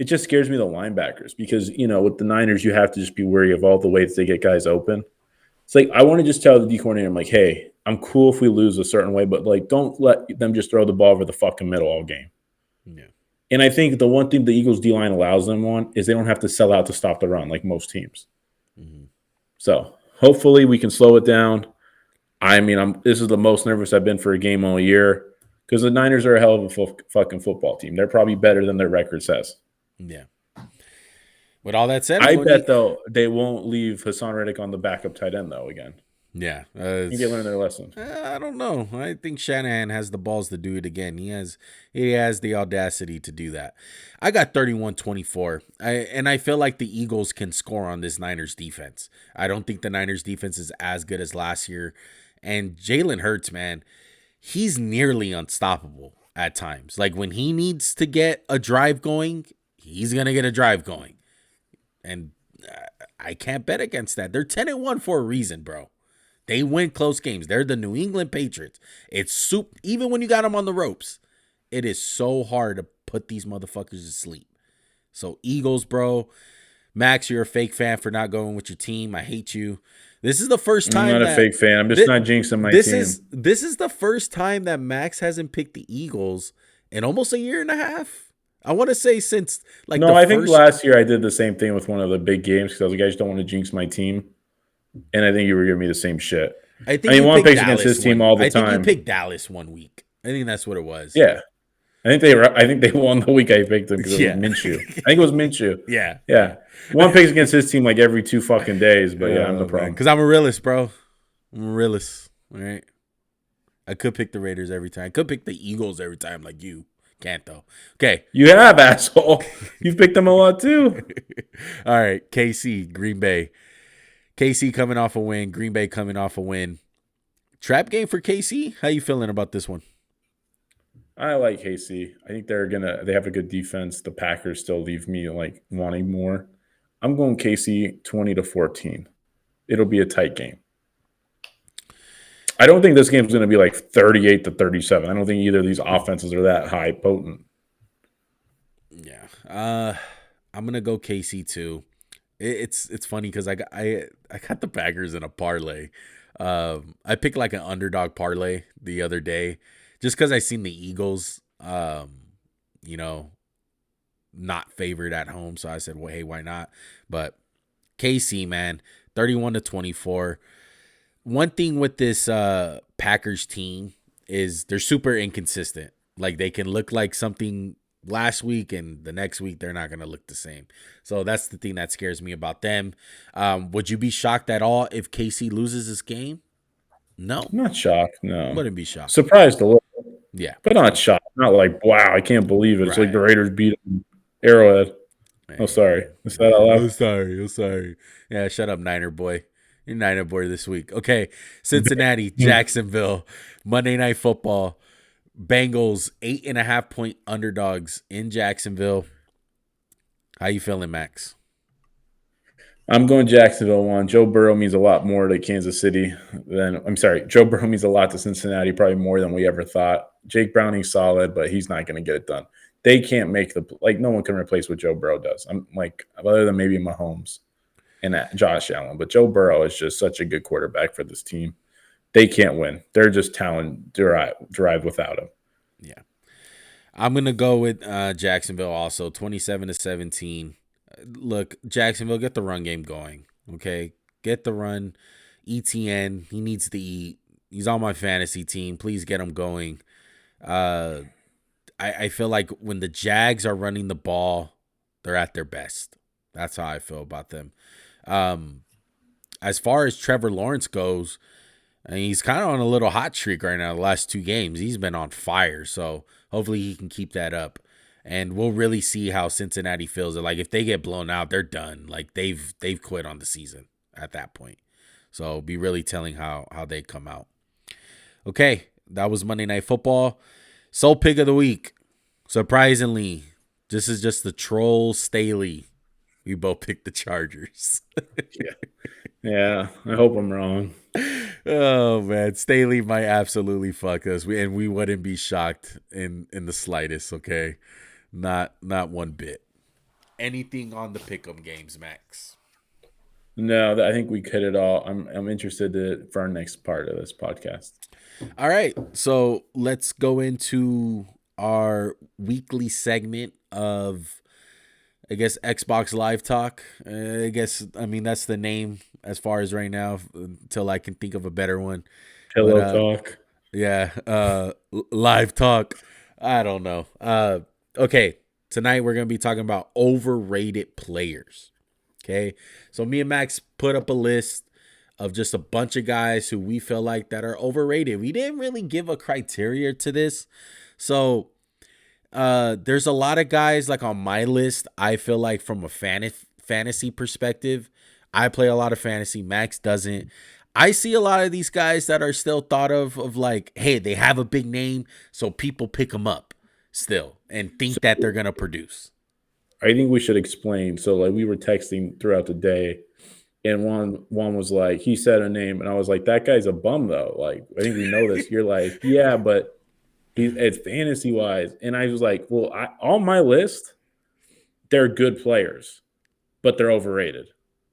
it just scares me, the linebackers, because, with the Niners, you have to just be wary of all the ways they get guys open. It's like, I want to just tell the D coordinator, I'm like, hey, I'm cool if we lose a certain way, but, like, don't let them just throw the ball over the fucking middle all game. Yeah. And I think the one thing the Eagles D-line allows them on is they don't have to sell out to stop the run like most teams. Mm-hmm. So hopefully we can slow it down. I mean, this is the most nervous I've been for a game all year because the Niners are a hell of a fucking football team. They're probably better than their record says. Yeah. With all that said, I bet, though, they won't leave Hassan Reddick on the backup tight end, though, again. Yeah. I think they learned their lesson. I don't know. I think Shanahan has the balls to do it again. He has the audacity to do that. I got 31-24. And I feel like the Eagles can score on this Niners defense. I don't think the Niners defense is as good as last year. And Jalen Hurts, man, he's nearly unstoppable at times. Like when he needs to get a drive going, he's going to get a drive going. And I can't bet against that. They're 10-1 for a reason, bro. They win close games. They're the New England Patriots. It's even when you got them on the ropes, it is so hard to put these motherfuckers to sleep. So Eagles, bro. Max, you're a fake fan for not going with your team. I hate you. This is the first time. I'm not a fake fan. I'm just not jinxing my team. This is the first time that Max hasn't picked the Eagles in almost a year and a half. I want to say since like I think last year I did the same thing with one of the big games because I was like, I just don't want to jinx my team. And I think you were giving me the same shit. I think Juan picks against his team all the time. I think you picked Dallas one week. I think that's what it was. Yeah. I think they won the week I picked them because it was Minshew. I think it was Minshew. Yeah. Yeah. Juan picks against his team like every 2 fucking days, but I'm the problem. Because I'm a realist, bro. I'm a realist. All right. I could pick the Raiders every time. I could pick the Eagles every time like you. Can't though. Okay. You have, asshole. You've picked them a lot too. All right. KC, Green Bay. KC coming off a win. Green Bay coming off a win. Trap game for KC? How you feeling about this one? I like KC. I think they have a good defense. The Packers still leave me like wanting more. I'm going KC 20-14. It'll be a tight game. I don't think this game's going to be like 38-37. I don't think either of these offenses are that high potent. Yeah. I'm going to go KC too. It's funny because I got the Packers in a parlay. I picked like an underdog parlay the other day just because I seen the Eagles, not favored at home. So I said, well, hey, why not? But KC, man, 31-24. One thing with this Packers team is they're super inconsistent. Like they can look like something last week and the next week they're not going to look the same. So that's the thing that scares me about them. Would you be shocked at all if KC loses this game? No. I'm not shocked, no. I wouldn't be shocked. Surprised a little. Yeah. But not shocked. Not like, wow, I can't believe it. It's like the Raiders beat them. Arrowhead. Man. Oh, sorry. Is that all I'm sorry. Yeah, shut up, Niner boy. You're Niner boy this week. Okay, Cincinnati, Jacksonville, Monday Night Football. Bengals 8.5-point underdogs in Jacksonville. How you feeling, Max? I'm going Jacksonville one. Joe Burrow means a lot more to Kansas City Joe Burrow means a lot to Cincinnati, probably more than we ever thought. Jake Browning's solid, but he's not going to get it done. They can't make no one can replace what Joe Burrow does. I'm like, other than maybe Mahomes and Josh Allen, but Joe Burrow is just such a good quarterback for this team. They can't win. They're just talent derived without him. Yeah. I'm going to go with Jacksonville also, 27-17. Look, Jacksonville, get the run game going, okay? Get the run. ETN, he needs to eat. He's on my fantasy team. Please get him going. I feel like when the Jags are running the ball, they're at their best. That's how I feel about them. As far as Trevor Lawrence goes, he's kind of on a little hot streak right now. The last 2 games, he's been on fire. So hopefully he can keep that up. And we'll really see how Cincinnati feels. Like if they get blown out, they're done. Like they've quit on the season at that point. So it'll be really telling how they come out. Okay, that was Monday Night Football. Soul pick of the week. Surprisingly, this is just the troll Staley. We both picked the Chargers. Yeah, I hope I'm wrong. Oh man, Staley might absolutely fuck us, we wouldn't be shocked in the slightest. Okay, not one bit. Anything on the pick'em games, Max? No, I think we hit it all. I'm interested for our next part of this podcast. All right, so let's go into our weekly segment of, I guess, Xbox Live Talk. I mean, that's the name as far as right now until I can think of a better one. Pillow Talk. Yeah, Live Talk. I don't know. Okay, tonight we're going to be talking about overrated players. Okay, so me and Max put up a list of just a bunch of guys who we feel like that are overrated. We didn't really give a criteria to this. So there's a lot of guys like on my list. I feel like from a fantasy perspective, I play a lot of fantasy. Max doesn't. I see a lot of these guys that are still thought of like, hey, they have a big name, so people pick them up still and think that they're going to produce. I think we should explain. So like we were texting throughout the day, and one was like, he said a name, and I was like, that guy's a bum though. Like, I think we know this. You're like, yeah, but it's fantasy wise. And I was like, well, on my list, they're good players, but they're overrated.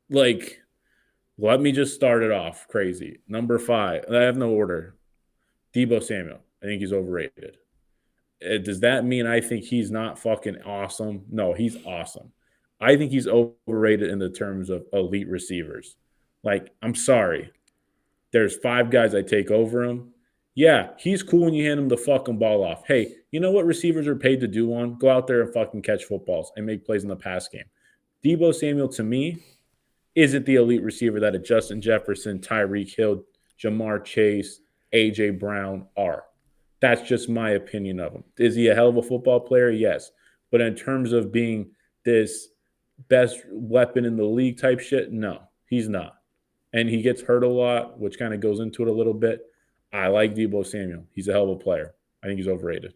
Like, let me just start it off crazy. Number 5, I have no order. Deebo Samuel. I think he's overrated. Does that mean I think he's not fucking awesome? No, he's awesome. I think he's overrated in the terms of elite receivers. Like, I'm sorry. There's 5 guys I take over him. Yeah, he's cool when you hand him the fucking ball off. Hey, you know what receivers are paid to do on? Go out there and fucking catch footballs and make plays in the pass game. Deebo Samuel, to me, isn't the elite receiver that a Justin Jefferson, Tyreek Hill, Jamar Chase, A.J. Brown are. That's just my opinion of him. Is he a hell of a football player? Yes. But in terms of being this best weapon in the league type shit, no, he's not. And he gets hurt a lot, which kind of goes into it a little bit. I like Deebo Samuel. He's a hell of a player. I think he's overrated.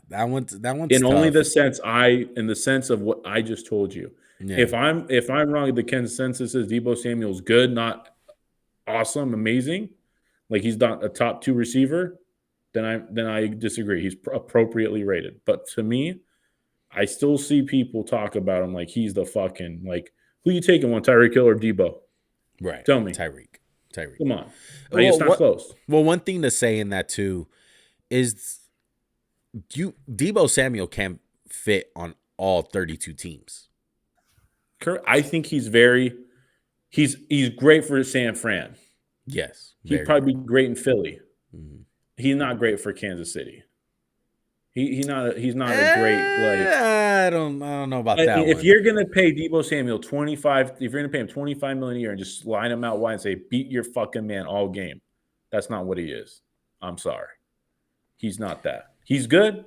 That one's in tough. only the sense in the sense of what I just told you. Yeah. If I'm wrong, the consensus is Deebo Samuel's good, not awesome, amazing. Like he's not a top 2 receiver. Then I disagree. He's appropriately rated. But to me, I still see people talk about him like he's the fucking like who you taking one, Tyreek Hill or Deebo? Right. Tell me. Tyreek. Come on. Like, it's not close. Well, one thing to say in that too is Deebo Samuel can't fit on all 32 teams. I think he's great for San Fran. Yes. He'd probably be great in Philly. Mm-hmm. He's not great for Kansas City. He's not a great like. I don't know about that. If you're gonna pay Deebo Samuel if you're gonna pay him $25 million a year and just line him out wide and say beat your fucking man all game, that's not what he is. I'm sorry, he's not that. He's good,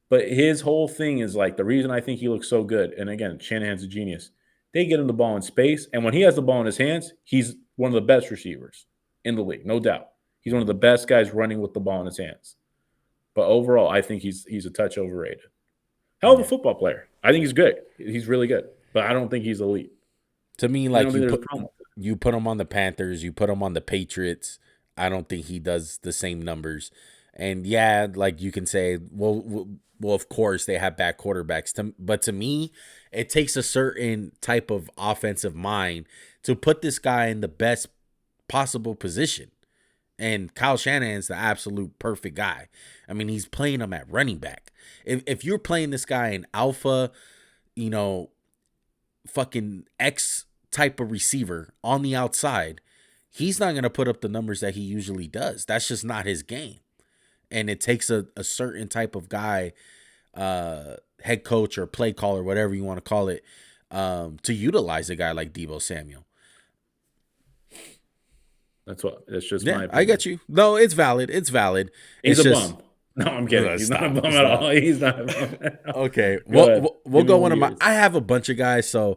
but his whole thing is like the reason I think he looks so good. And again, Shanahan's a genius. They get him the ball in space, and when he has the ball in his hands, he's one of the best receivers in the league, no doubt. He's one of the best guys running with the ball in his hands. But overall, I think he's a touch overrated. Hell of a football player. I think he's good. He's really good. But I don't think he's elite. To me, like you put him on the Panthers, you put him on the Patriots. I don't think he does the same numbers. And yeah, like you can say, well, of course they have bad quarterbacks. But to me, it takes a certain type of offensive mind to put this guy in the best possible position. And Kyle Shanahan's the absolute perfect guy. I mean, he's playing him at running back. If you're playing this guy in alpha, fucking X type of receiver on the outside, he's not going to put up the numbers that he usually does. That's just not his game. And it takes a certain type of guy, head coach or play caller, whatever you want to call it, to utilize a guy like Deebo Samuel. That's just my opinion. I get you. No, it's valid. It's valid. He's a bum. No, I'm kidding. He's not a bum at all. He's not a bum. Okay. We'll go one of my. I have a bunch of guys. So,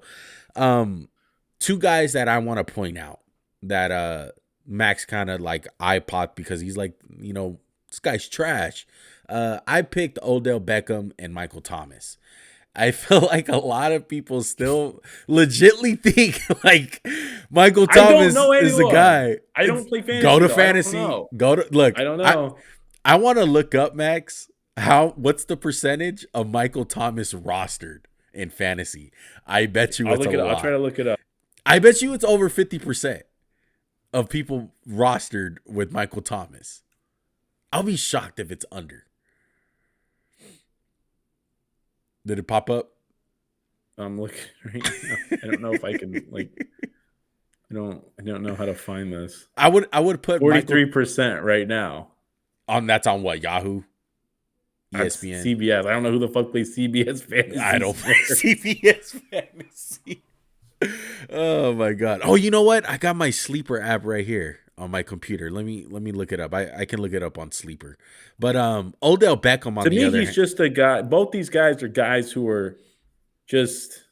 two guys that I want to point out that Max kind of like eye popped because he's like, this guy's trash. I picked Odell Beckham and Michael Thomas. I feel like a lot of people still legitly think like Michael Thomas is the guy. I don't play fantasy. Go to fantasy. Look. I don't know. I want to look up, Max, what's the percentage of Michael Thomas rostered in fantasy? I bet you it's a lot. I'll try to look it up. I bet you it's over 50% of people rostered with Michael Thomas. I'll be shocked if it's under. Did it pop up? I'm looking right now. I don't know if I can I don't know how to find this. I would put 43% right now. That's on what, Yahoo? That's ESPN? CBS. I don't know who the fuck plays CBS fantasy. I don't play CBS fantasy. Oh my god. Oh, you know what? I got my Sleeper app right here on my computer. Let me look it up. I can look it up on Sleeper. But Odell Beckham on the other hand. To me, he's just a guy. Both these guys are guys who are just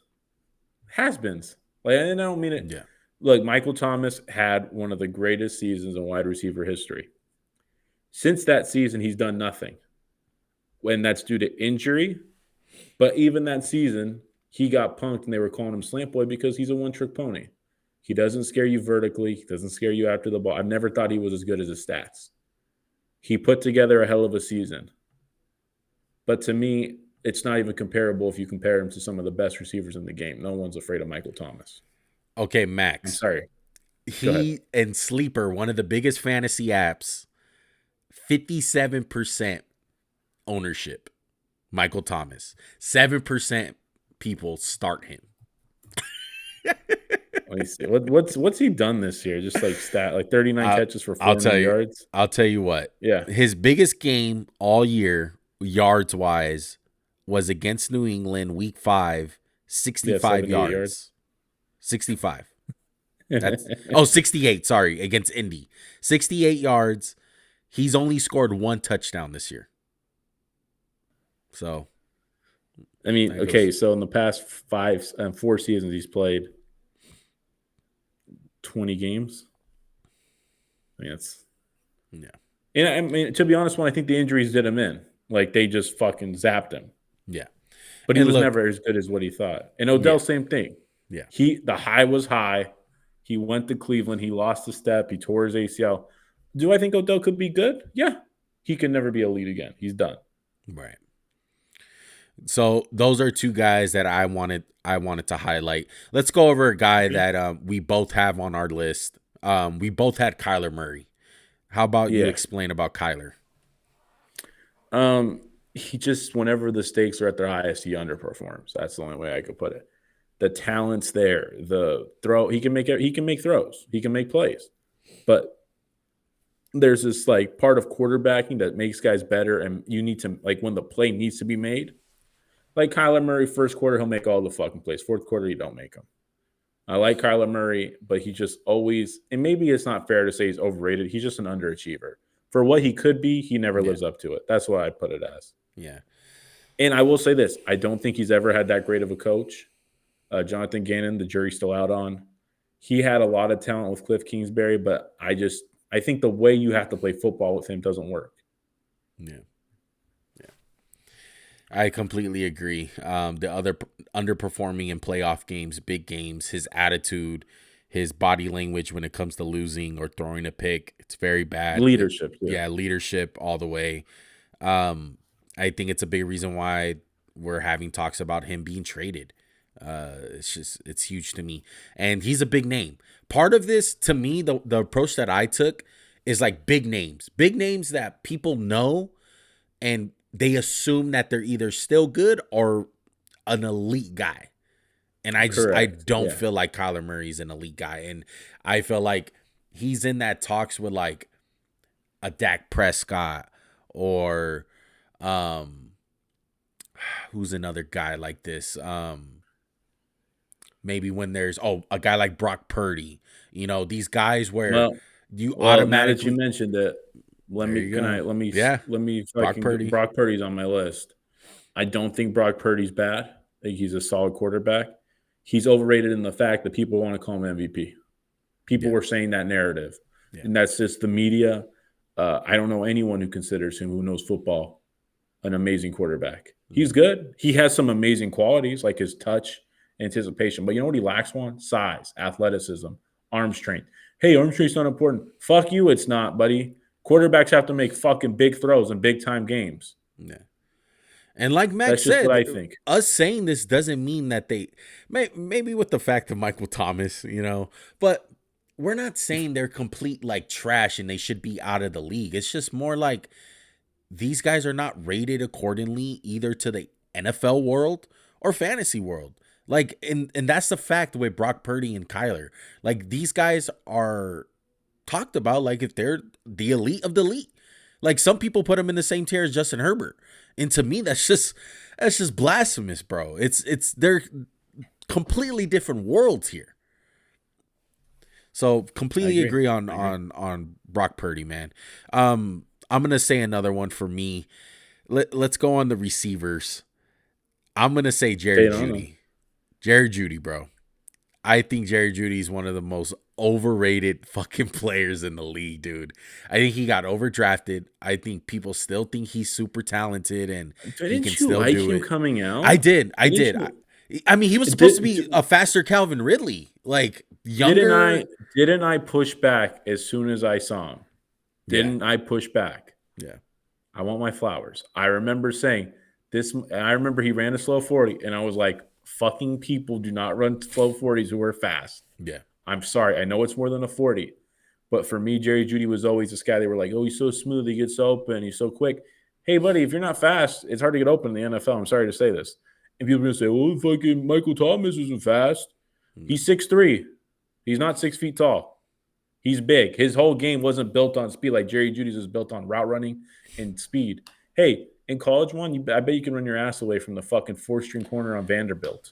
has-beens. And I don't mean it. Yeah. Look, Michael Thomas had one of the greatest seasons in wide receiver history. Since that season, he's done nothing. When that's due to injury. But even that season, he got punked and they were calling him Slant Boy because he's a one-trick pony. He doesn't scare you vertically. He doesn't scare you after the ball. I've never thought he was as good as his stats. He put together a hell of a season. But to me, it's not even comparable if you compare him to some of the best receivers in the game. No one's afraid of Michael Thomas. Okay, Max. I'm sorry. He and Sleeper, one of the biggest fantasy apps, 57% ownership. Michael Thomas. 7% people start him. Let me see. What's he done this year? Just like 39 catches for 400 yards. I'll tell you what. Yeah. His biggest game all year, yards wise, was against New England, week 5, 65 yards. 65. 68. Sorry, against Indy. 68 yards. He's only scored 1 touchdown this year. So, I mean, okay, so in the past 4 seasons, he's played 20 games. I mean, and I mean, to be honest, I think the injuries did him in. Like, they just fucking zapped him. Yeah. But he was never as good as what he thought. And Odell, same thing. Yeah. The high was high. He went to Cleveland. He lost a step. He tore his ACL. Do I think Odell could be good? Yeah. He can never be elite again. He's done. Right. So those are two guys that I wanted to highlight. Let's go over a guy that we both have on our list. We both had Kyler Murray. How about you explain about Kyler? He just, whenever the stakes are at their highest, he underperforms. That's the only way I could put it. The talent's there. The throw, he can make throws. He can make plays. But there's this like part of quarterbacking that makes guys better, and you need to, like, when the play needs to be made. Like Kyler Murray, first quarter, he'll make all the fucking plays. Fourth quarter, you don't make them. I like Kyler Murray, but he just always, and maybe it's not fair to say he's overrated. He's just an underachiever. For what he could be, he never lives up to it. That's what I put it as. Yeah. And I will say this. I don't think he's ever had that great of a coach. Jonathan Gannon, the jury's still out on. he had a lot of talent with Cliff Kingsbury, but I think the way you have to play football with him doesn't work. Yeah. I completely agree. The other underperforming in playoff games, big games, his attitude, his body language when it comes to losing or throwing a pick, it's very bad. Leadership. Yeah, leadership all the way. I think it's a big reason why we're having talks about him being traded. It's huge to me. And he's a big name. Part of this, to me, the approach that I took is like big names that people know and they assume that they're either still good or an elite guy. And I don't feel like Kyler Murray's an elite guy. And I feel like he's in that talks with like a Dak Prescott or who's another guy like this? Maybe when there's a guy like Brock Purdy. You know, these guys where you automatically. Now that you mentioned it, let me Brock Purdy. Brock Purdy's on my list. I don't think Brock Purdy's bad. I think he's a solid quarterback. He's overrated in the fact that people want to call him MVP. People were saying that narrative, and that's just the media. I don't know anyone who considers him, who knows football, an amazing quarterback. He's good. He has some amazing qualities like his touch, anticipation. But you know what he lacks? One, size, athleticism, arm strength. Hey, arm strength's not important. Fuck you, it's not, buddy. Quarterbacks have to make fucking big throws in big-time games. Yeah. And like Max said, what I think. Us saying this doesn't mean that they – maybe with the fact of Michael Thomas, you know, but we're not saying they're complete like trash and they should be out of the league. It's just more like these guys are not rated accordingly either to the NFL world or fantasy world. Like, and that's the fact with Brock Purdy and Kyler. Like, these guys are – talked about like if they're the elite of the elite. Like some people put them in the same tier as Justin Herbert. And to me, that's just blasphemous, bro. They're completely different worlds here. So completely agree on Brock Purdy, man. I'm gonna say another one for me. Let's go on the receivers. I'm gonna say Jerry Jeudy. Jerry Jeudy, bro. I think Jerry Jeudy is one of the most overrated fucking players in the league, dude. I think he got overdrafted. I think people still think he's super talented and he can still do it. Coming out? I did. I mean, he was supposed to be a faster Calvin Ridley, like younger. Didn't I push back as soon as I saw him? Didn't I push back? Yeah. I want my flowers. I remember saying this. I remember he ran a slow 40, and I was like, fucking people do not run slow 40s who are fast. Yeah. I'm sorry. I know it's more than a 40. But for me, Jerry Jeudy was always this guy. They were like, oh, he's so smooth. He gets open. He's so quick. Hey, buddy, if you're not fast, it's hard to get open in the NFL. I'm sorry to say this. And people are going to say, well, fucking Michael Thomas isn't fast. He's 6'3". He's not 6 feet tall. He's big. His whole game wasn't built on speed like Jerry Jeudy's was built on route running and speed. Hey, in college I bet you can run your ass away from the fucking fourth-string corner on Vanderbilt.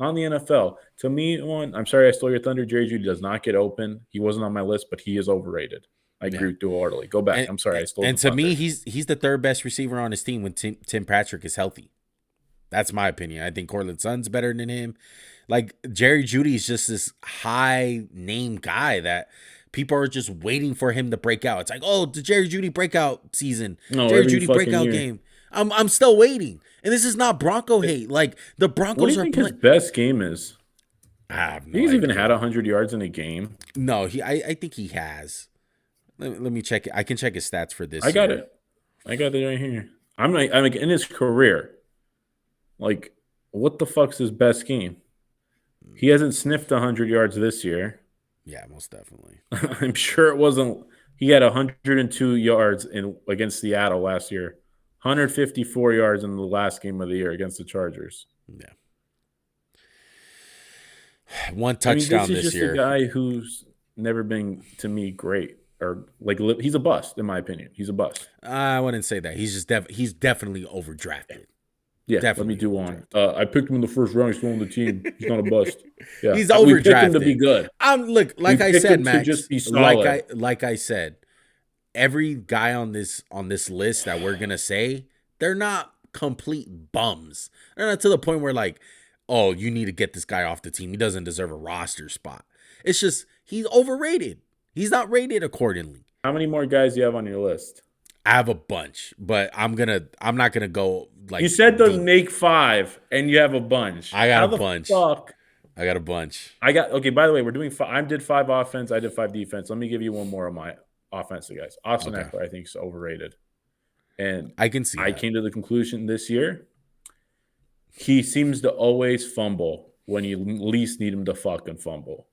On the NFL, to me, I'm sorry I stole your thunder. Jerry Jeudy does not get open. He wasn't on my list, but he is overrated. I agree with you wholeheartedly. Go back. I'm sorry I stole. And to me, he's the third best receiver on his team when Tim Patrick is healthy. That's my opinion. I think Cortland Sutton's better than him. Like Jerry Jeudy is just this high name guy that people are just waiting for him to break out. It's like, oh, the Jerry Jeudy breakout season, Jerry Jeudy breakout game. I'm still waiting. And this is not Bronco hate. Like the Broncos what do you think his best game is? I have no He's idea. even had 100 yards in a game. No, I think he has. Let me check it. I can check his stats for this. I got it right here. I'm like in his career. Like, what the fuck's his best game? He hasn't sniffed 100 yards this year. Yeah, most definitely. I'm sure it wasn't. He had 102 yards against Seattle last year. 154 yards in the last game of the year against the Chargers. Yeah. One touchdown this this year. This is just a guy who's never been, to me, great. Or like he's a bust, in my opinion. He's a bust. I wouldn't say that. He's just he's definitely overdrafted. Yeah, definitely. Let me do one. I picked him in the first round. He's still on the team. He's not a bust. Yeah, he's overdrafted. We picked him to be good. Like I said, Max. Just be solid. Like I said, every guy on this list that we're gonna say, they're not complete bums. They're not to the point where like, oh, you need to get this guy off the team. He doesn't deserve a roster spot. It's just he's overrated. He's not rated accordingly. How many more guys do you have on your list? I have a bunch, but I'm not gonna go like you said to deep. make 5, and you have a bunch. I got How a bunch. Fuck? I got a bunch. Okay. By the way, we're doing. I did 5 offense. I did 5 defense. Let me give you one more of my offensive guys. Austin Eckler, I think, is overrated, and I can see. I came to the conclusion this year. He seems to always fumble when you least need him to fucking fumble.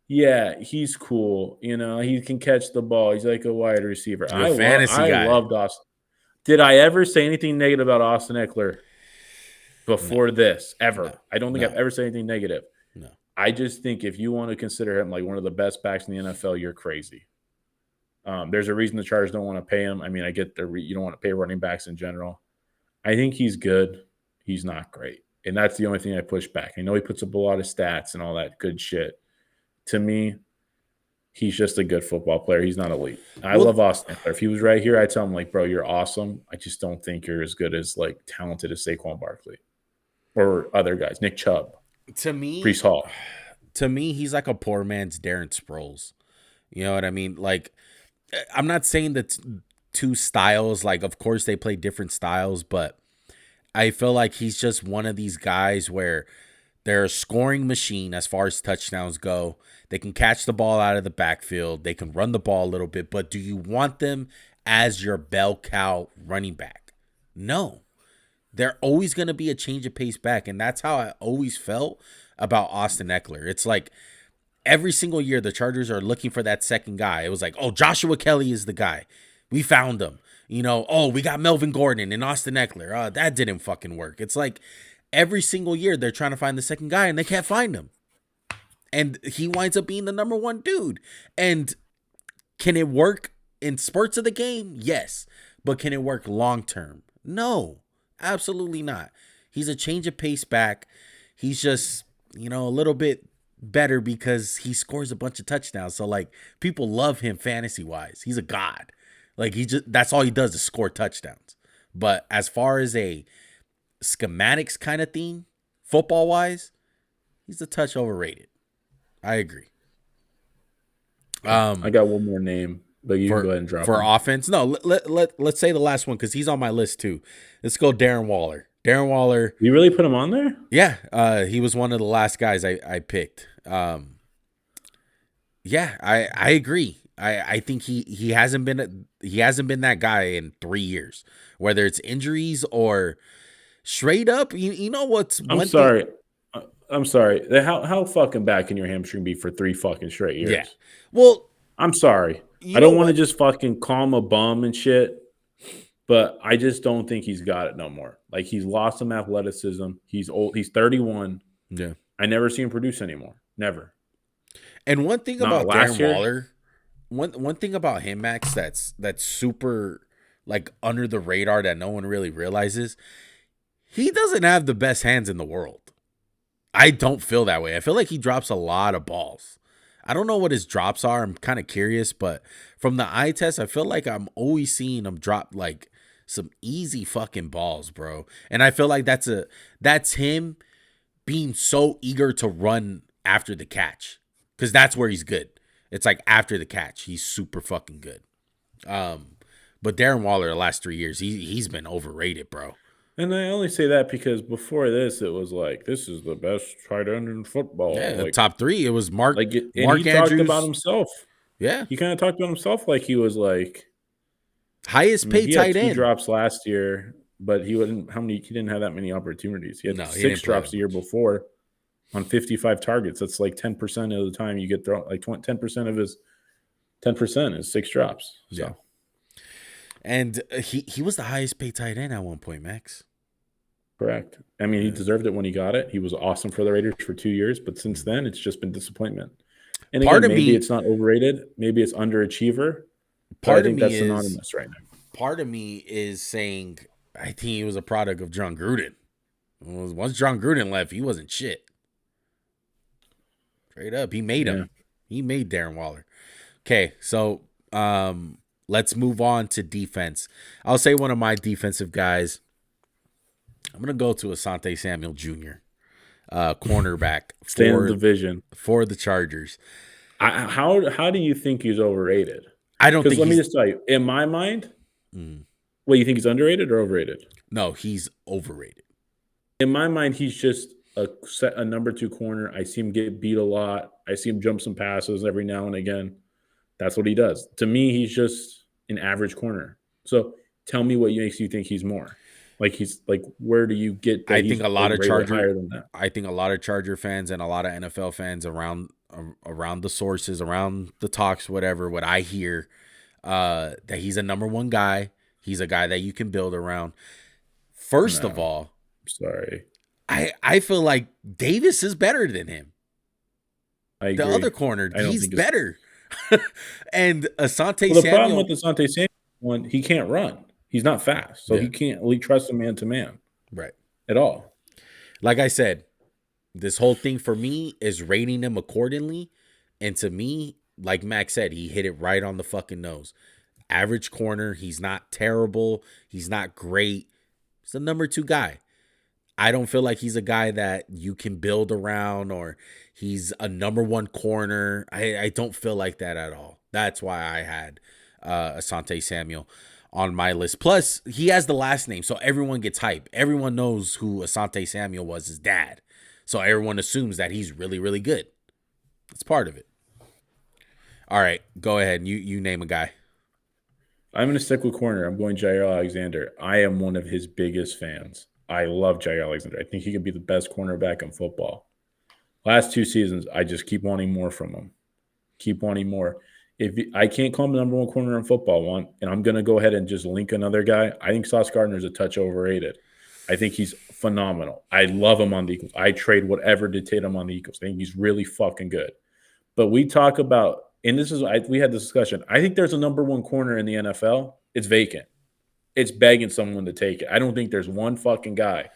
Yeah, he's cool. He can catch the ball. He's like a wide receiver. I loved Austin. Did I ever say anything negative about Austin Eckler before this? Ever? No. I don't think I've ever said anything negative. No. I just think if you want to consider him like one of the best backs in the NFL, you're crazy. There's a reason the Chargers don't want to pay him. I mean, I get you don't want to pay running backs in general. I think he's good. He's not great. And that's the only thing I push back. I know he puts up a lot of stats and all that good shit. To me, he's just a good football player. He's not elite. I love Austin Eckler. If he was right here, I'd tell him, like, bro, you're awesome. I just don't think you're as good as, like, talented as Saquon Barkley or other guys. Nick Chubb. To me, Breece Hall. To me, he's like a poor man's Darren Sproles. You know what I mean? Like, I'm not saying that two styles, like, of course they play different styles, but I feel like he's just one of these guys where they're a scoring machine as far as touchdowns go. They can catch the ball out of the backfield. They can run the ball a little bit, but do you want them as your bell cow running back? No. They're always going to be a change of pace back, and that's how I always felt about Austin Eckler. It's like every single year the Chargers are looking for that second guy. It was like, oh, Joshua Kelly is the guy. We found him. We got Melvin Gordon and Austin Eckler. That didn't fucking work. It's like every single year they're trying to find the second guy and they can't find him. And he winds up being the number one dude. And can it work in spurts of the game? Yes. But can it work long term? No, absolutely not. He's a change of pace back. He's just, a little bit better because he scores a bunch of touchdowns. So, like, people love him fantasy-wise. He's a god. Like, that's all he does is score touchdowns. But as far as a schematics kind of thing, football-wise, he's a touch overrated. I agree. I got one more name, but you can go ahead and drop for him. Offense. No, let's say the last one because he's on my list too. Let's go Darren Waller. Darren Waller. You really put him on there? Yeah, he was one of the last guys I picked. Yeah, I agree. I think he hasn't been that guy in 3 years, whether it's injuries or straight up. You know what's? I'm sorry. I'm sorry. How fucking bad can your hamstring be for 3 fucking straight years? Yeah. Well, I'm sorry. I don't want to just fucking call him a bum and shit, but I just don't think he's got it no more. Like, he's lost some athleticism. He's old. He's 31. Yeah. I never see him produce anymore. Never. And one thing about Darren Waller, one thing about him, Max, that's super like under the radar that no one really realizes, he doesn't have the best hands in the world. I don't feel that way. I feel like he drops a lot of balls. I don't know what his drops are. I'm kind of curious, but from the eye test, I feel like I'm always seeing him drop like some easy fucking balls, bro. And I feel like that's him being so eager to run after the catch, because that's where he's good. It's like after the catch, he's super fucking good. But Darren Waller, the last 3 years, he's been overrated, bro. And I only say that because before this, it was like, this is the best tight end in football. Yeah, like, top 3. It was Mark. Like, Mark he Andrews talked about himself. Yeah, he kind of talked about himself like he was like highest paid tight end. 2 drops last year, but he wouldn't. He didn't have that many opportunities. He had 6 drops the year before on 55 targets. That's like 10% of the time you get thrown. Like 10% of his 10% is 6 drops. So. Yeah. And he was the highest paid tight end at one point, Max. Correct. I mean, he deserved it when he got it. He was awesome for the Raiders for 2 years, but since then, it's just been disappointment. And again, maybe it's not overrated. Maybe it's underachiever. I think that's synonymous right now. Part of me is saying I think he was a product of John Gruden. Once John Gruden left, he wasn't shit. Straight up, he made him. He made Darren Waller. Okay, so let's move on to defense. I'll say one of my defensive guys. I'm going to go to Asante Samuel Jr., cornerback for division for the Chargers. How do you think he's overrated? I don't Because think let me he's. just tell you, in my mind, Mm, what you think he's underrated or overrated? no, he's overrated. In my mind, he's just a number 2 corner. I see him get beat a lot. I see him jump some passes every now and again. That's what he does. To me, he's just an average corner. So tell me what makes you think he's more. Like he's like, where do you get that I he's think a like lot of rated Charger. higher than that? I think a lot of Charger fans and a lot of NFL fans around the sources, around the talks, whatever. What I hear, that he's a number one guy. He's a guy that you can build around. First of No, all, sorry. I feel like Davis is better than him. I The agree. other corner, I don't he's think it's better. And Asante well. The problem with Samuel, Asante Samuel, one, he can't run. He's not fast, so yeah, he can't really trust him man to man right. at all. Like I said, this whole thing for me is rating him accordingly. And to me, like Max said, he hit it right on the fucking nose. Average corner. He's not terrible. He's not great. He's the number 2 guy. I don't feel like he's a guy that you can build around or he's a number 1 corner. I don't feel like that at all. That's why I had Asante Samuel on my list. Plus, he has the last name, so everyone gets hype. Everyone knows who Asante Samuel was, his dad. So everyone assumes that he's really, really good. It's part of it. All right, go ahead. You name a guy. I'm going to stick with corner. I'm going Jair Alexander. I am one of his biggest fans. I love Jair Alexander. I think he could be the best cornerback in football. Last 2 seasons, I just keep wanting more from him. Keep wanting more. If I can't call him the number 1 corner in football, one, and I'm going to go ahead and just link another guy. I think Sauce Gardner is a touch overrated. I think he's phenomenal. I love him on the Eagles. I trade whatever to take him on the Eagles. I think he's really fucking good. But we talk about, and we had this discussion. I think there's a number 1 corner in the NFL. It's vacant. It's begging someone to take it. I don't think there's one fucking guy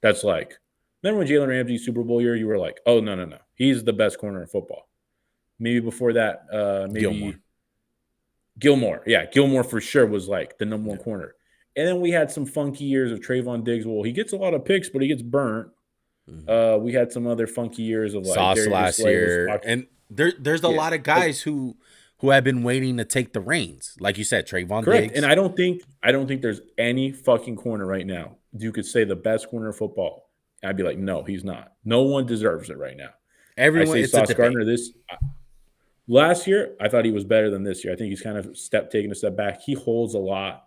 that's like, remember when Jalen Ramsey Super Bowl year, you were like, oh, no. He's the best corner in football. Maybe before that, maybe Gilmore. Yeah, Gilmore for sure was like the number 1 corner. And then we had some funky years of Trayvon Diggs. Well, he gets a lot of picks, but he gets burnt. Mm-hmm. We had some other funky years of like Sauce Darius last Slay year. And there's a lot of guys who have been waiting to take the reins. Like you said, Trayvon correct. Diggs. And I don't think there's any fucking corner right now you could say the best corner in football. I'd be like, no, he's not. No one deserves it right now. Everyone, I say it's Sauce a debate. Gardner last year, I thought he was better than this year. I think he's kind of taking a step back. He holds a lot.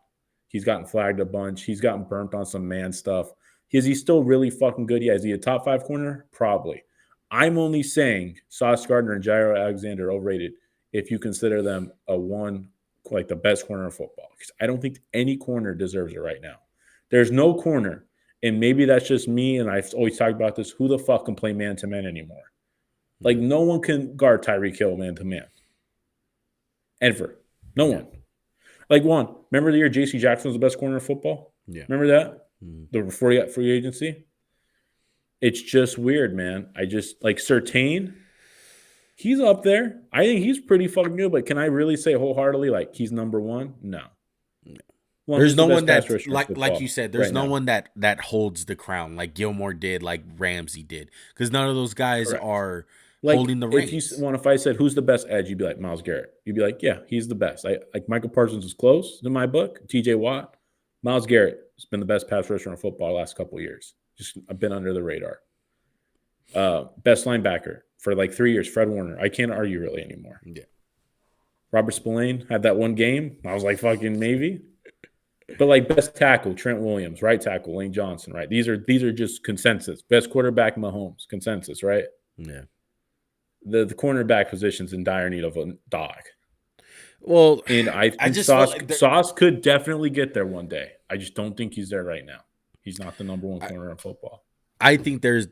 He's gotten flagged a bunch. He's gotten burnt on some man stuff. Is he still really fucking good? Yeah. Is he a top 5 corner? Probably. I'm only saying Sauce Gardner and Jair Alexander overrated if you consider them like the best corner in football. Because I don't think any corner deserves it right now. There's no corner, and maybe that's just me, and I've always talked about this, who the fuck can play man-to-man anymore? Like, no one can guard Tyreek Hill man-to-man. Ever. No one. Like, remember the year J.C. Jackson was the best corner in football? Yeah. Remember that? Before he got free agency? It's just weird, man. I just, like, Surtain, he's up there. I think he's pretty fucking good, but can I really say wholeheartedly, like, he's number 1? No. There's no one that, like you said, there's no one that holds the crown like Gilmore did, like Ramsey did, because none of those guys are holding the reins. If I said who's the best edge, you'd be like Myles Garrett. You'd be like, yeah, he's the best. Like Michael Parsons is close in my book. T.J. Watt, Myles Garrett has been the best pass rusher in football the last couple of years. Just I've been under the radar. Best linebacker for like 3 years, Fred Warner. I can't argue really anymore. Yeah. Robert Spillane had that one game. I was like, fucking maybe. But like best tackle, Trent Williams, right tackle, Lane Johnson, right? These are just consensus. Best quarterback, Mahomes, consensus, right? Yeah. The cornerback position's in dire need of a dog. Well, and I think Sauce could definitely get there one day. I just don't think he's there right now. He's not the number 1 corner in football. I think there's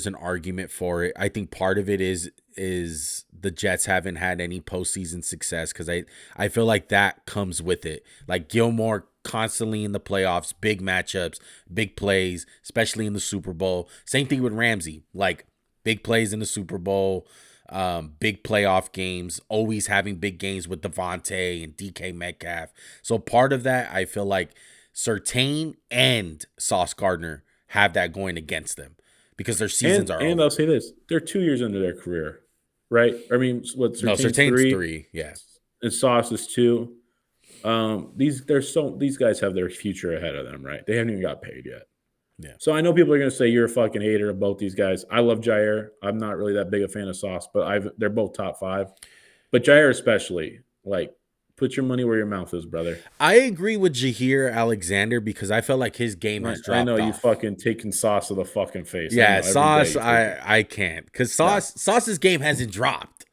an argument for it. I think part of it is the Jets haven't had any postseason success because I feel like that comes with it. Like Gilmore constantly in the playoffs, big matchups, big plays, especially in the Super Bowl. Same thing with Ramsey, like big plays in the Super Bowl, big playoff games, always having big games with Devontae and DK Metcalf. So part of that, I feel like Surtain and Sauce Gardner have that going against them because their seasons are over. And I'll say this, they're 2 years into their career. right? I mean, what Surtain's Surtain's 3, 3. Yeah. and Sauce is 2. These guys have their future ahead of them, right? They haven't even got paid yet. Yeah. So I know people are going to say you're a fucking hater of both these guys. I love Jair. I'm not really that big a fan of Sauce, but they're both top 5. But Jair especially, like, put your money where your mouth is, brother. I agree with Jair Alexander because I felt like his game has dropped I know off. you fucking taking Sauce to the fucking face. Yeah, Sauce, I can't. Because Sauce's game hasn't dropped.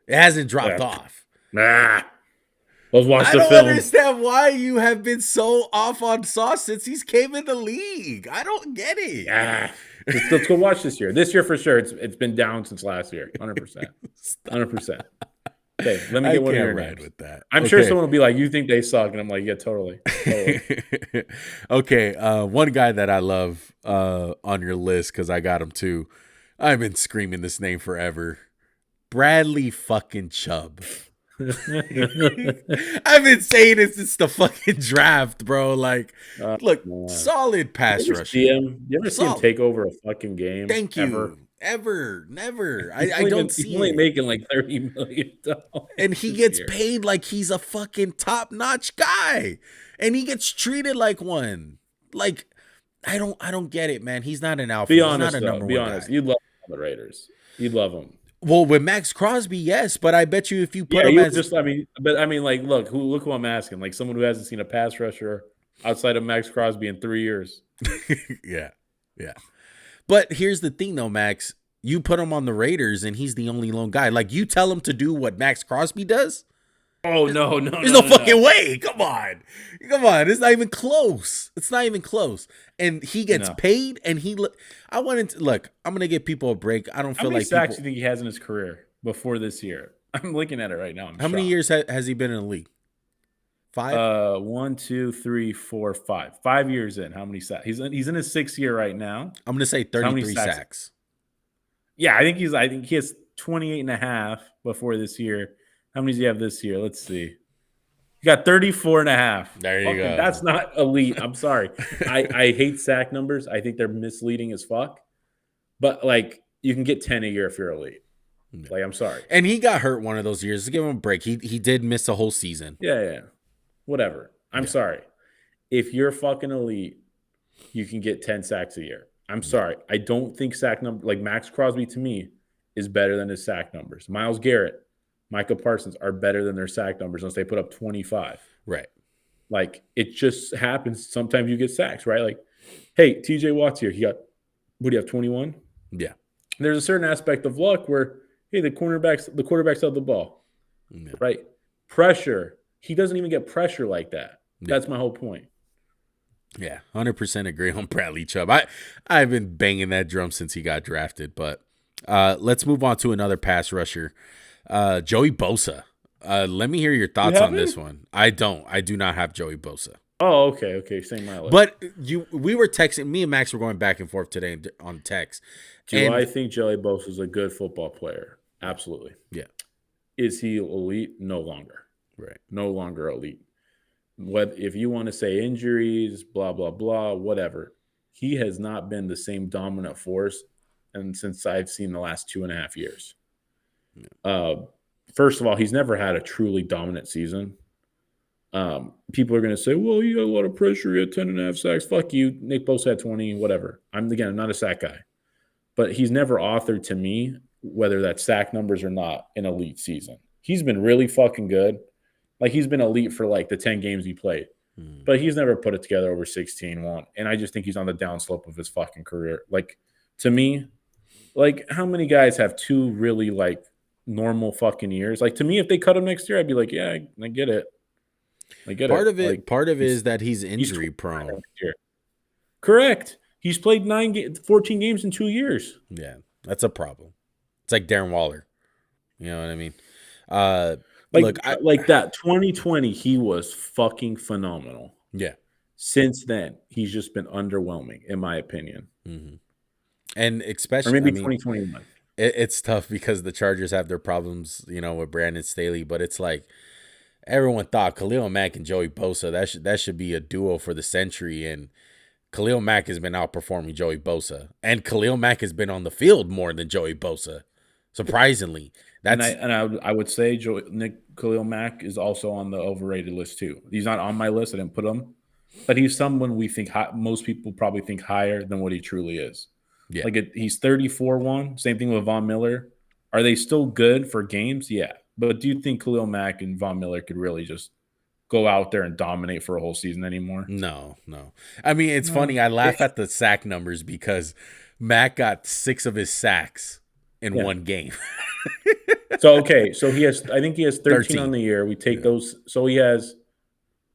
It hasn't dropped off. Nah. Let's watch the film. I don't understand why you have been so off on Sauce since he's came in the league. I don't get it. Yeah. Let's go watch this year. This year for sure. It's been down since last year. 100%. 100%. Okay, let me get one of your names. With that. I'm sure someone will be like, "You think they suck?" And I'm like, "Yeah, totally." Okay, one guy that I love on your list because I got him too. I've been screaming this name forever. Bradley fucking Chubb. I've been saying it since the fucking draft, bro. Like, look, solid pass rusher. You ever see him take over a fucking game? Thank you. Ever, never. I don't see. He's only making like $30 million, and he gets paid like he's a fucking top-notch guy, and he gets treated like one. Like, I don't get it, man. He's not an alpha. Be honest, he's not a number be one honest. guy. You'd love the Raiders. You'd love them. Well, with Max Crosby, yes, but I bet you if you put him as like, look who I'm asking. Like someone who hasn't seen a pass rusher outside of Max Crosby in 3 years. Yeah. But here's the thing, though, Max. You put him on the Raiders, and he's the only lone guy. Like, you tell him to do what Max Crosby does? Oh, no. There's no fucking way. Come on. It's not even close. And he gets paid, and I'm going to give people a break. I don't feel like How many sacks do you think he has in his career before this year? I'm looking at it right now. How many years has he been in the league? 5? 1, 2, 3, 4, 5. 5 years in. How many sacks? He's in his 6th year right now. I'm going to say 33 sacks. Yeah, I think he has 28 and a half before this year. How many does he have this year? Let's see. He got 34 and a half. There you go. That's not elite. I'm sorry. I hate sack numbers. I think they're misleading as fuck. But, like, you can get 10 a year if you're elite. Like, I'm sorry. And he got hurt one of those years. Let's give him a break. He did miss a whole season. Yeah. Whatever. I'm sorry. If you're fucking elite, you can get 10 sacks a year. I'm sorry. I don't think sack number like Max Crosby to me is better than his sack numbers. Myles Garrett, Micah Parsons are better than their sack numbers unless they put up 25. Right. Like it just happens. Sometimes you get sacks, right? Like, hey, TJ Watt's here. He got, what do you have, 21? Yeah. There's a certain aspect of luck where, hey, the quarterback's out the ball. Yeah. Right? Pressure. He doesn't even get pressure like that. Yeah. That's my whole point. Yeah, 100% agree on Bradley Chubb. I've been banging that drum since he got drafted, but let's move on to another pass rusher, Joey Bosa. Let me hear your thoughts on this one. I do not have Joey Bosa. Oh, okay, same my list. But we were texting. Me and Max were going back and forth today on text. Do I think Joey Bosa is a good football player? Absolutely. Yeah. Is he elite? No longer. Right. No longer elite. What if you want to say injuries, blah, blah, blah, whatever. He has not been the same dominant force and since I've seen the last 2.5 years. Yeah. First of all, he's never had a truly dominant season. People are going to say, well, you got a lot of pressure. You had 10.5 sacks. Fuck you. Nick Bosa had 20, whatever. I'm not a sack guy. But he's never authored to me, whether that's sack numbers or not, an elite season. He's been really fucking good. Like, he's been elite for, like, the 10 games he played. But he's never put it together over 16-1. And I just think he's on the downslope of his fucking career. Like, to me, like, how many guys have 2 really, like, normal fucking years? Like, to me, if they cut him next year, I'd be like, yeah, I get it. Part of it is that he's injury prone. Correct. He's played 14 games in 2 years. Yeah, that's a problem. It's like Darren Waller. You know what I mean? Like that 2020, he was fucking phenomenal. Yeah. Since then, he's just been underwhelming, in my opinion. Mm-hmm. And especially, or maybe 2021. It's tough because the Chargers have their problems, with Brandon Staley. But it's like everyone thought Khalil Mack and Joey Bosa that should be a duo for the century, and Khalil Mack has been outperforming Joey Bosa, and Khalil Mack has been on the field more than Joey Bosa. Surprisingly, And that's I would say Khalil Mack is also on the overrated list too. He's not on my list. I didn't put him, but he's someone we think most people probably think higher than what he truly is. yeah. Like he's 34-1. Same thing with Von Miller. Are they still good for games? Yeah. But do you think Khalil Mack and Von Miller could really just go out there and dominate for a whole season anymore? No. I mean, it's funny. I laugh at the sack numbers because Mac got 6 of his sacks in one game. So I think he has 13 on the year. We take those. So he has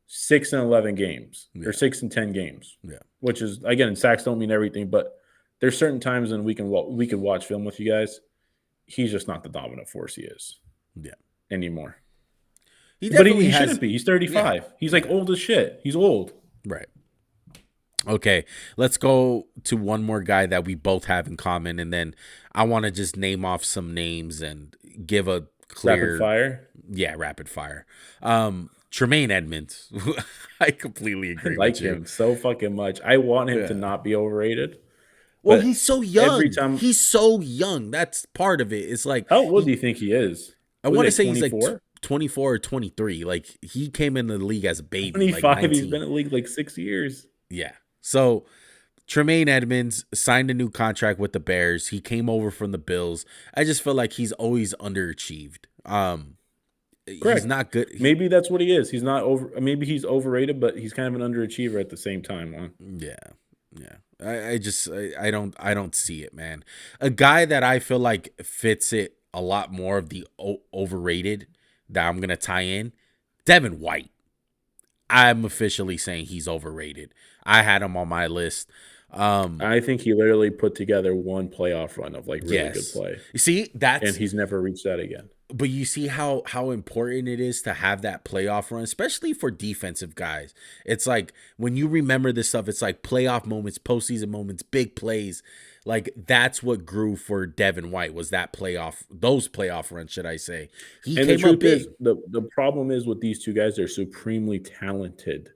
6 and 11 games or 6 and 10 games. Yeah. Which is, again, sacks don't mean everything, but there's certain times when we can watch film with you guys. He's just not the dominant force he is. Yeah. Anymore. He shouldn't be. He's 35. Yeah. He's like old as shit. He's old. Right. Okay, let's go to one more guy that we both have in common, and then I want to just name off some names and give a clear rapid fire. Yeah, rapid fire. Tremaine Edmonds. I completely agree. I like him so fucking much. I want him to not be overrated. Well, he's so young. Every time he's so young. That's part of it. It's like, how old do you think he is? I want to say 24? He's like 24 or 23. Like, he came in the league as a baby. 25. Like he's been in the league like 6 years. Yeah. So Tremaine Edmonds signed a new contract with the Bears. He came over from the Bills. I just feel like he's always underachieved. Correct. He's not good. Maybe that's what he is. He's not over. Maybe he's overrated, but he's kind of an underachiever at the same time. Huh? Yeah. I don't see it, man. A guy that I feel like fits it a lot more of the overrated that I'm gonna tie in, Devin White. I'm officially saying he's overrated. I had him on my list. I think he literally put together one playoff run of like really good play. You see, and he's never reached that again. But you see how important it is to have that playoff run, especially for defensive guys. It's like when you remember this stuff, it's like playoff moments, postseason moments, big plays. Like that's what grew for Devin White was those playoff runs, should I say? The truth is, the problem is with these two guys, they're supremely talented.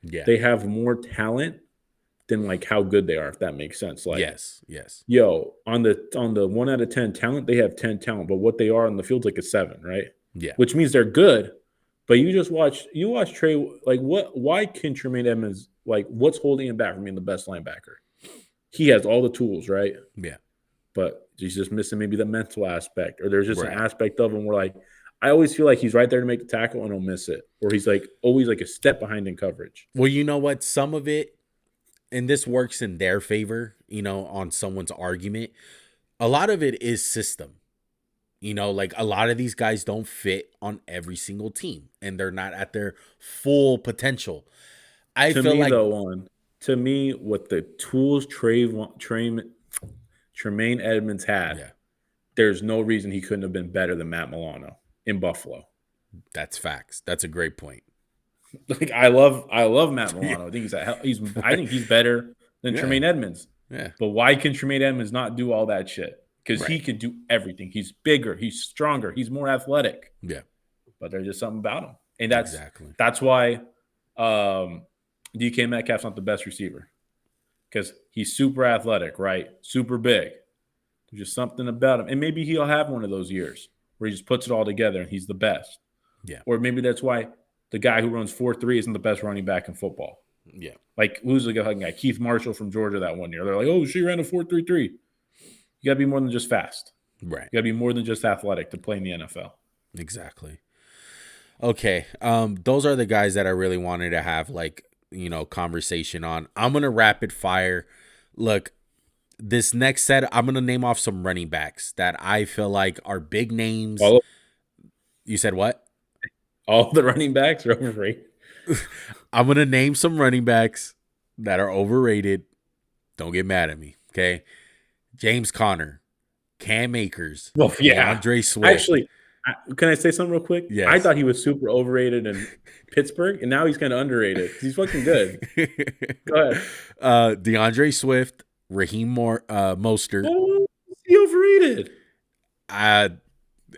Yeah, they have more talent than like how good they are, if that makes sense. Like yes. Yo, on the 1 out of 10 talent, they have 10 talent, but what they are on the field's like a 7, right? Yeah, which means they're good. But you watch Trey. Like why can Tremaine Edmonds, like what's holding him back from being the best linebacker? He has all the tools, right? Yeah. But he's just missing maybe the mental aspect, or there's just an aspect of him where like I always feel like he's right there to make the tackle and he'll miss it, or he's like always like a step behind in coverage. Well, you know what? Some of it, and this works in their favor, on someone's argument. A lot of it is system. Like a lot of these guys don't fit on every single team, and they're not at their full potential. To me, with the tools Tremaine Edmonds had, there's no reason he couldn't have been better than Matt Milano in Buffalo. That's facts. That's a great point. Like I love Matt Milano. I think he's better than Tremaine Edmonds. Yeah. But why can Tremaine Edmonds not do all that shit? Because he can do everything. He's bigger. He's stronger. He's more athletic. Yeah. But there's just something about him, and that's why. DK Metcalf's not the best receiver because he's super athletic, right? Super big. There's just something about him. And maybe he'll have one of those years where he just puts it all together and he's the best. Yeah. Or maybe that's why the guy who runs 4.3 isn't the best running back in football. Yeah. Like, who's the guy? Keith Marshall from Georgia that one year. They're like, oh, she ran a 4.33. You got to be more than just fast. Right. You got to be more than just athletic to play in the NFL. Exactly. Okay. Those are the guys that I really wanted to have, like, conversation on. I'm going to rapid fire. Look, this next set, I'm going to name off some running backs that I feel like are big names. You said what? All the running backs are overrated. I'm going to name some running backs that are overrated. Don't get mad at me, okay? James Conner, Cam Akers, DeAndre Swift. Actually, can I say something real quick? Yes. I thought he was super overrated in Pittsburgh, and now he's kind of underrated. He's fucking good. Go ahead. DeAndre Swift, Raheem Mostert. Oh, is he overrated?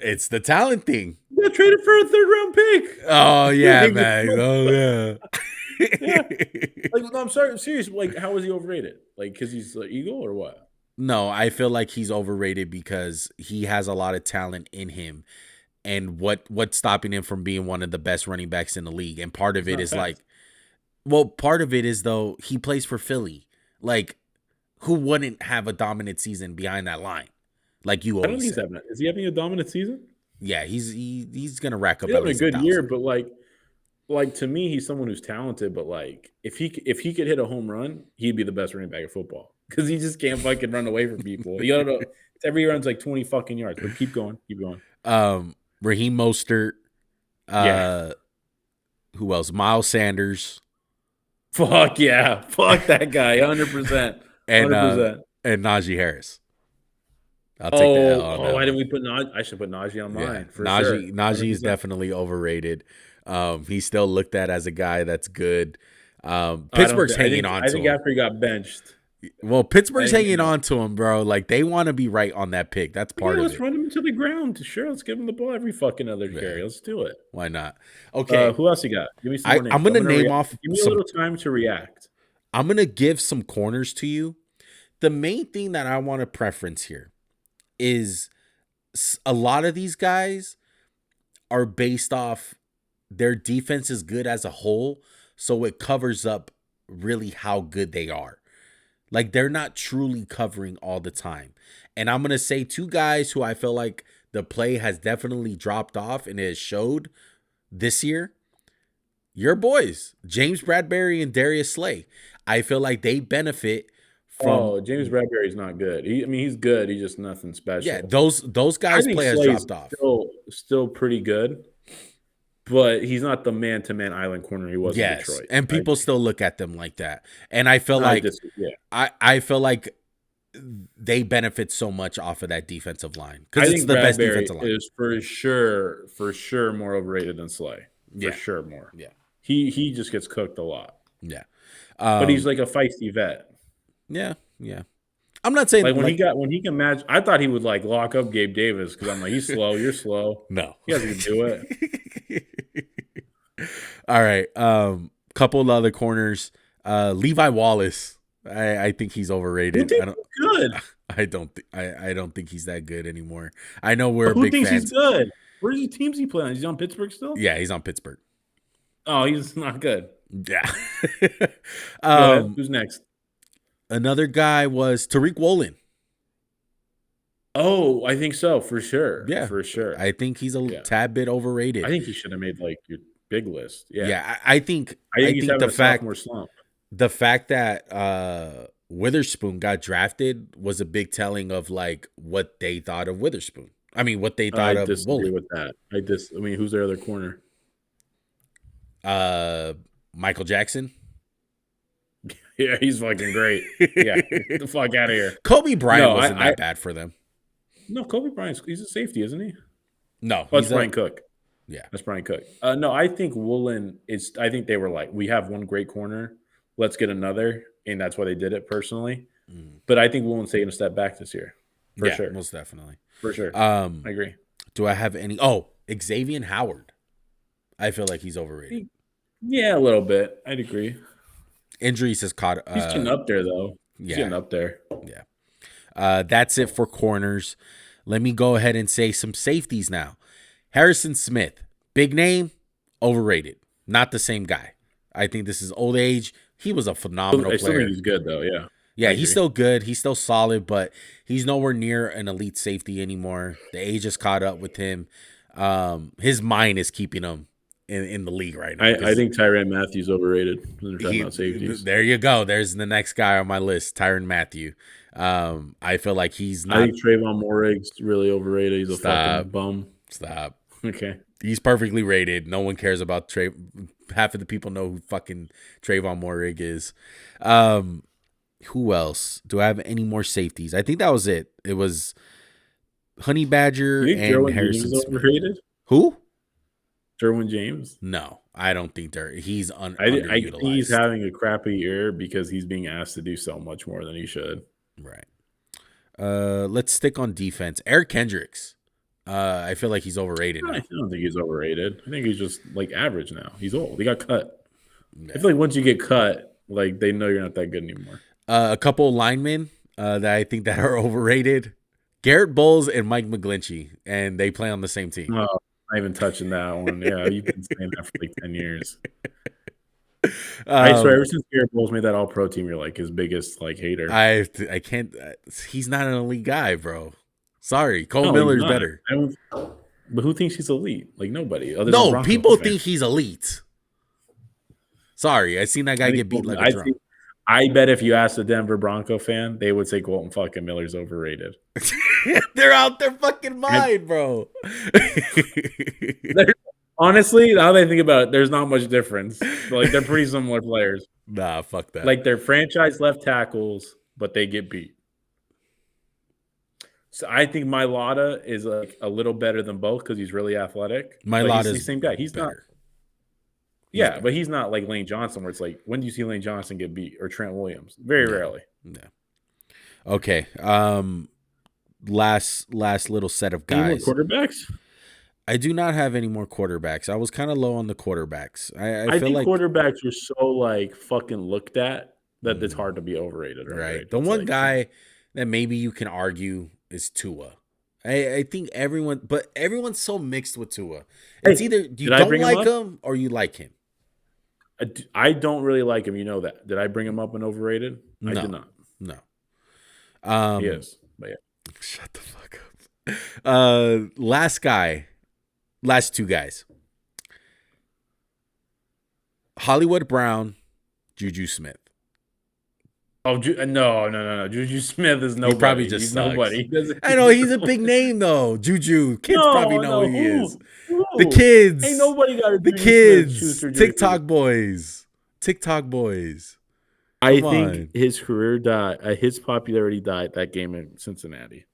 It's the talent thing. He got traded for a 3rd-round pick. Oh, yeah, man. Oh, yeah. Yeah. Like, no, I'm sorry. I'm serious. Like, how was he overrated? Like, because he's an Eagle or what? No, I feel like he's overrated because he has a lot of talent in him. And what's stopping him from being one of the best running backs in the league? And part of He's it not is fast. like, well, part of it is though he plays for Philly. Like, who wouldn't have a dominant season behind that line? Like you I don't think always he's say. having. Is he having a dominant season? Yeah, he's gonna rack up He's at having a least a good year, thousand. but like to me, he's someone who's talented. But like, if he could hit a home run, he'd be the best running back of football because he just can't fucking run away from people. You know, every run's like 20 fucking yards. But keep going, keep going. Raheem Mostert. Yeah, Who else? Miles Sanders fuck yeah, fuck that guy, 100%, and 100%. and Najee Harris. I'll take the L on Oh, that why one. didn't we put Najee? I should put Najee on Yeah, mine for sure. Najee is 100%. definitely overrated. He's still looked at as a guy that's good. I don't Pittsburgh's think. I hanging think. on I to think him. after he got benched, Well, I Pittsburgh's think hanging on to him, bro. Like they want to be right on that pick. That's part of let's it. run him to the ground. Sure, let's give him the ball every fucking other carry. Yeah, Let's do it. why not? Okay, Who else you got? Give me some more names. I'm gonna name react. off Give me a some. little time to react. I'm gonna give some corners to you. The main thing that I want to preference here is a lot of these guys are based off their defense is good as a whole, so it covers up really how good they are. Like they're not truly covering all the time. And I'm going to say two guys who I feel like the play has definitely dropped off and it has showed this year. Your boys, James Bradbury and Darius Slay. I feel like they benefit from James Bradbury's not good. He's good. He's just nothing yeah, special. those I guys think play has Slay's dropped off. still pretty good, but he's not the man-to-man island corner he was in Yes. Detroit. And people still look at them like that. And I feel like Yeah. I feel like they benefit so much off of that defensive line I because it's think the best Bradbury defensive line. is for sure more overrated than Slay. For Yeah. sure more. Yeah. He just gets cooked a lot. Yeah. But he's like a feisty vet. Yeah. Yeah. I'm not saying Like when he can match, I thought he would like lock up Gabe Davis because I'm like, he's slow, you're slow. no. You guys can do it. All right. Couple of other corners. Levi Wallace. I think he's overrated. Good. I don't think he's that good anymore. I know we're Who big thinks fans. he's good? Where's the teams he playing? He's on Pittsburgh still? Yeah, he's on Pittsburgh. Oh, he's not good. Yeah. Who's next? Another guy was Tariq Woolen. Oh, I think so, for sure. Yeah. For sure. I think he's a tad bit overrated. I think he should have made like your big list. Yeah. Yeah, I think he's having a sophomore slump. The fact that Witherspoon got drafted was a big telling of like what they thought of Witherspoon. I mean, what they thought of Woolen. With that. I mean, who's their other corner? Michael Jackson. Yeah, he's fucking great. Yeah, get the fuck out of here. Kobe Bryant wasn't that bad for them. No, Kobe Bryant, he's a safety, isn't he? No, that's Brian Cook. Yeah, that's Brian Cook. No, I think Woolen is. I think they were like, we have one great corner, let's get another, and that's why they did it personally. But I think Woolen's taking a step back this year, for sure, most definitely, for sure. I agree. Do I have any? Oh, Xavier Howard. I feel like he's overrated. Yeah, a little bit. I'd agree. Injuries has caught. He's getting up there, though. He's getting up there. Yeah. That's it for corners. Let me go ahead and say some safeties now. Harrison Smith, big name, overrated. Not the same guy. I think this is old age. He was a phenomenal player. I still think he's good, though, yeah. Yeah, he's still good. He's still solid, but he's nowhere near an elite safety anymore. The age has caught up with him. His mind is keeping him in the league right now. I think Tyrann Mathieu's overrated. About safeties. There you go. There's the next guy on my list, Tyrann Mathieu. I feel like he's not. I think Trayvon Moorig's really overrated. He's a fucking bum. Stop. Okay. He's perfectly rated. No one cares about Trey. Half of the people know who fucking Trayvon Moorig is. Who else? Do I have any more safeties? I think that was it. It was Honey Badger and Harrison Smith. Overrated? Who? Derwin James? No, I don't think he's underutilized. I think he's having a crappy year because he's being asked to do so much more than he should. Right. Let's stick on defense. Eric Kendricks. I feel like he's overrated now. I don't think he's overrated. I think he's just like average now. He's old. He got cut. Yeah. I feel like once you get cut, like they know you're not that good anymore. A couple of linemen. that I think that are overrated. Garrett Bowles and Mike McGlinchey, and they play on the same team. Oh, not even touching that one. Yeah, you've been saying that for like 10 years. I swear, ever since Garrett Bowles made that All-Pro team, you're like his biggest like hater. I can't. He's not an elite guy, bro. Sorry, Cole Miller's better. But who thinks he's elite? Like nobody. No, people think he's elite. Sorry, I seen that guy get beat like a drum. I bet if you asked a Denver Bronco fan, they would say Colton fucking Miller's overrated. They're out their fucking mind, bro. Honestly, now that I think about it, there's not much difference. Like they're pretty similar players. Nah, fuck that. Like they're franchise left tackles, but they get beat. So I think Mailata is like a little better than both because he's really athletic. Mailata is the same guy. He's better. But he's not like Lane Johnson, where it's like, when do you see Lane Johnson get beat or Trent Williams? Very rarely. Yeah. Okay. Last little set of guys. Any more quarterbacks? I do not have any more quarterbacks. I was kind of low on the quarterbacks. I feel think like quarterbacks are so like fucking looked at that it's hard to be overrated. Right. The one guy that maybe you can argue is Tua. I think everyone's so mixed with Tua. It's either you don't like him or you like him. I don't really like him. You know that. Did I bring him up and overrated? I did not. No. He is. But yeah. Shut the fuck up. Last two guys. Hollywood Brown, Juju Smith. Oh no! Juju Smith is nobody. He probably just he's sucks. Nobody. I know he's a big name though. Juju kids probably know who he is. Who? The kids. Ain't nobody got a the kids. TikTok boys. I think his career died. His popularity died that game in Cincinnati.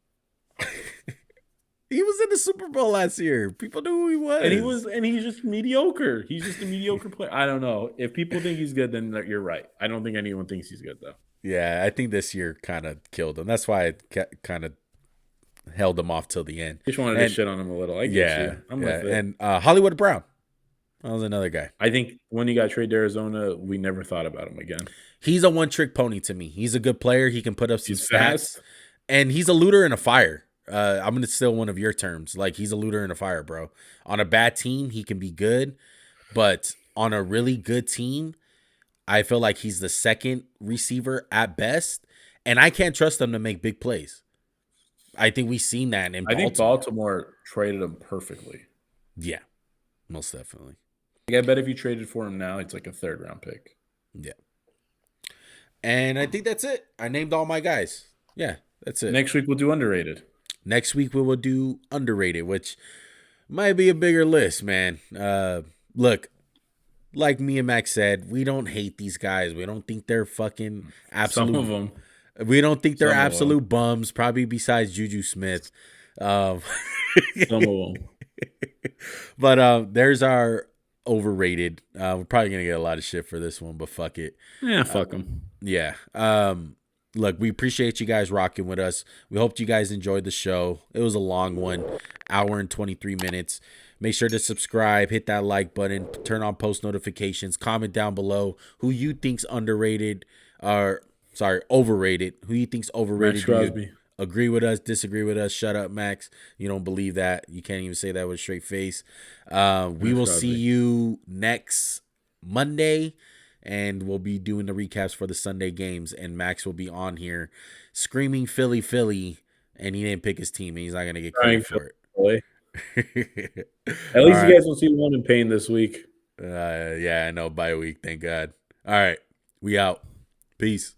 He was in the Super Bowl last year. People knew who he was. And he's just mediocre. He's just a mediocre player. I don't know. If people think he's good, then you're right. I don't think anyone thinks he's good though. Yeah, I think this year kind of killed him. That's why I kind of held him off till the end. Just wanted to shit on him a little. I get you. I'm with it. And Hollywood Brown. That was another guy. I think when he got traded to Arizona, we never thought about him again. He's a one-trick pony to me. He's a good player. He can put up some stats. Fast. And he's a looter and a fire. I'm going to steal one of your terms. Like, he's a looter and a fire, bro. On a bad team, he can be good. But on a really good team, I feel like he's the second receiver at best. And I can't trust him to make big plays. I think we've seen that in Baltimore. I think Baltimore traded him perfectly. Yeah, most definitely. I bet if you traded for him now, it's like a third-round pick. Yeah. And I think that's it. I named all my guys. Yeah, that's it. Next week, we'll do underrated. Next week, we will do underrated, which might be a bigger list, man. Look, like me and Max said, we don't hate these guys. We don't think they're fucking absolute. Some of them. We don't think they're absolute bums, probably besides Juju Smith. Some of them. But there's our overrated. We're probably going to get a lot of shit for this one, but fuck it. Yeah, fuck them. Yeah. Look, we appreciate you guys rocking with us. We hope you guys enjoyed the show. It was a long one, hour and 23 minutes. Make sure to subscribe, hit that like button, turn on post notifications, comment down below who you think's overrated. Who you think's overrated? Max Crosby. Agree with us, disagree with us. Shut up, Max. You don't believe that. You can't even say that with a straight face. We will see you next Monday. And we'll be doing the recaps for the Sunday games. And Max will be on here screaming Philly, Philly. And he didn't pick his team. And he's not going to get credit for it. At least you guys will see one in pain this week. Yeah, I know. Bye week. Thank God. All right. We out. Peace.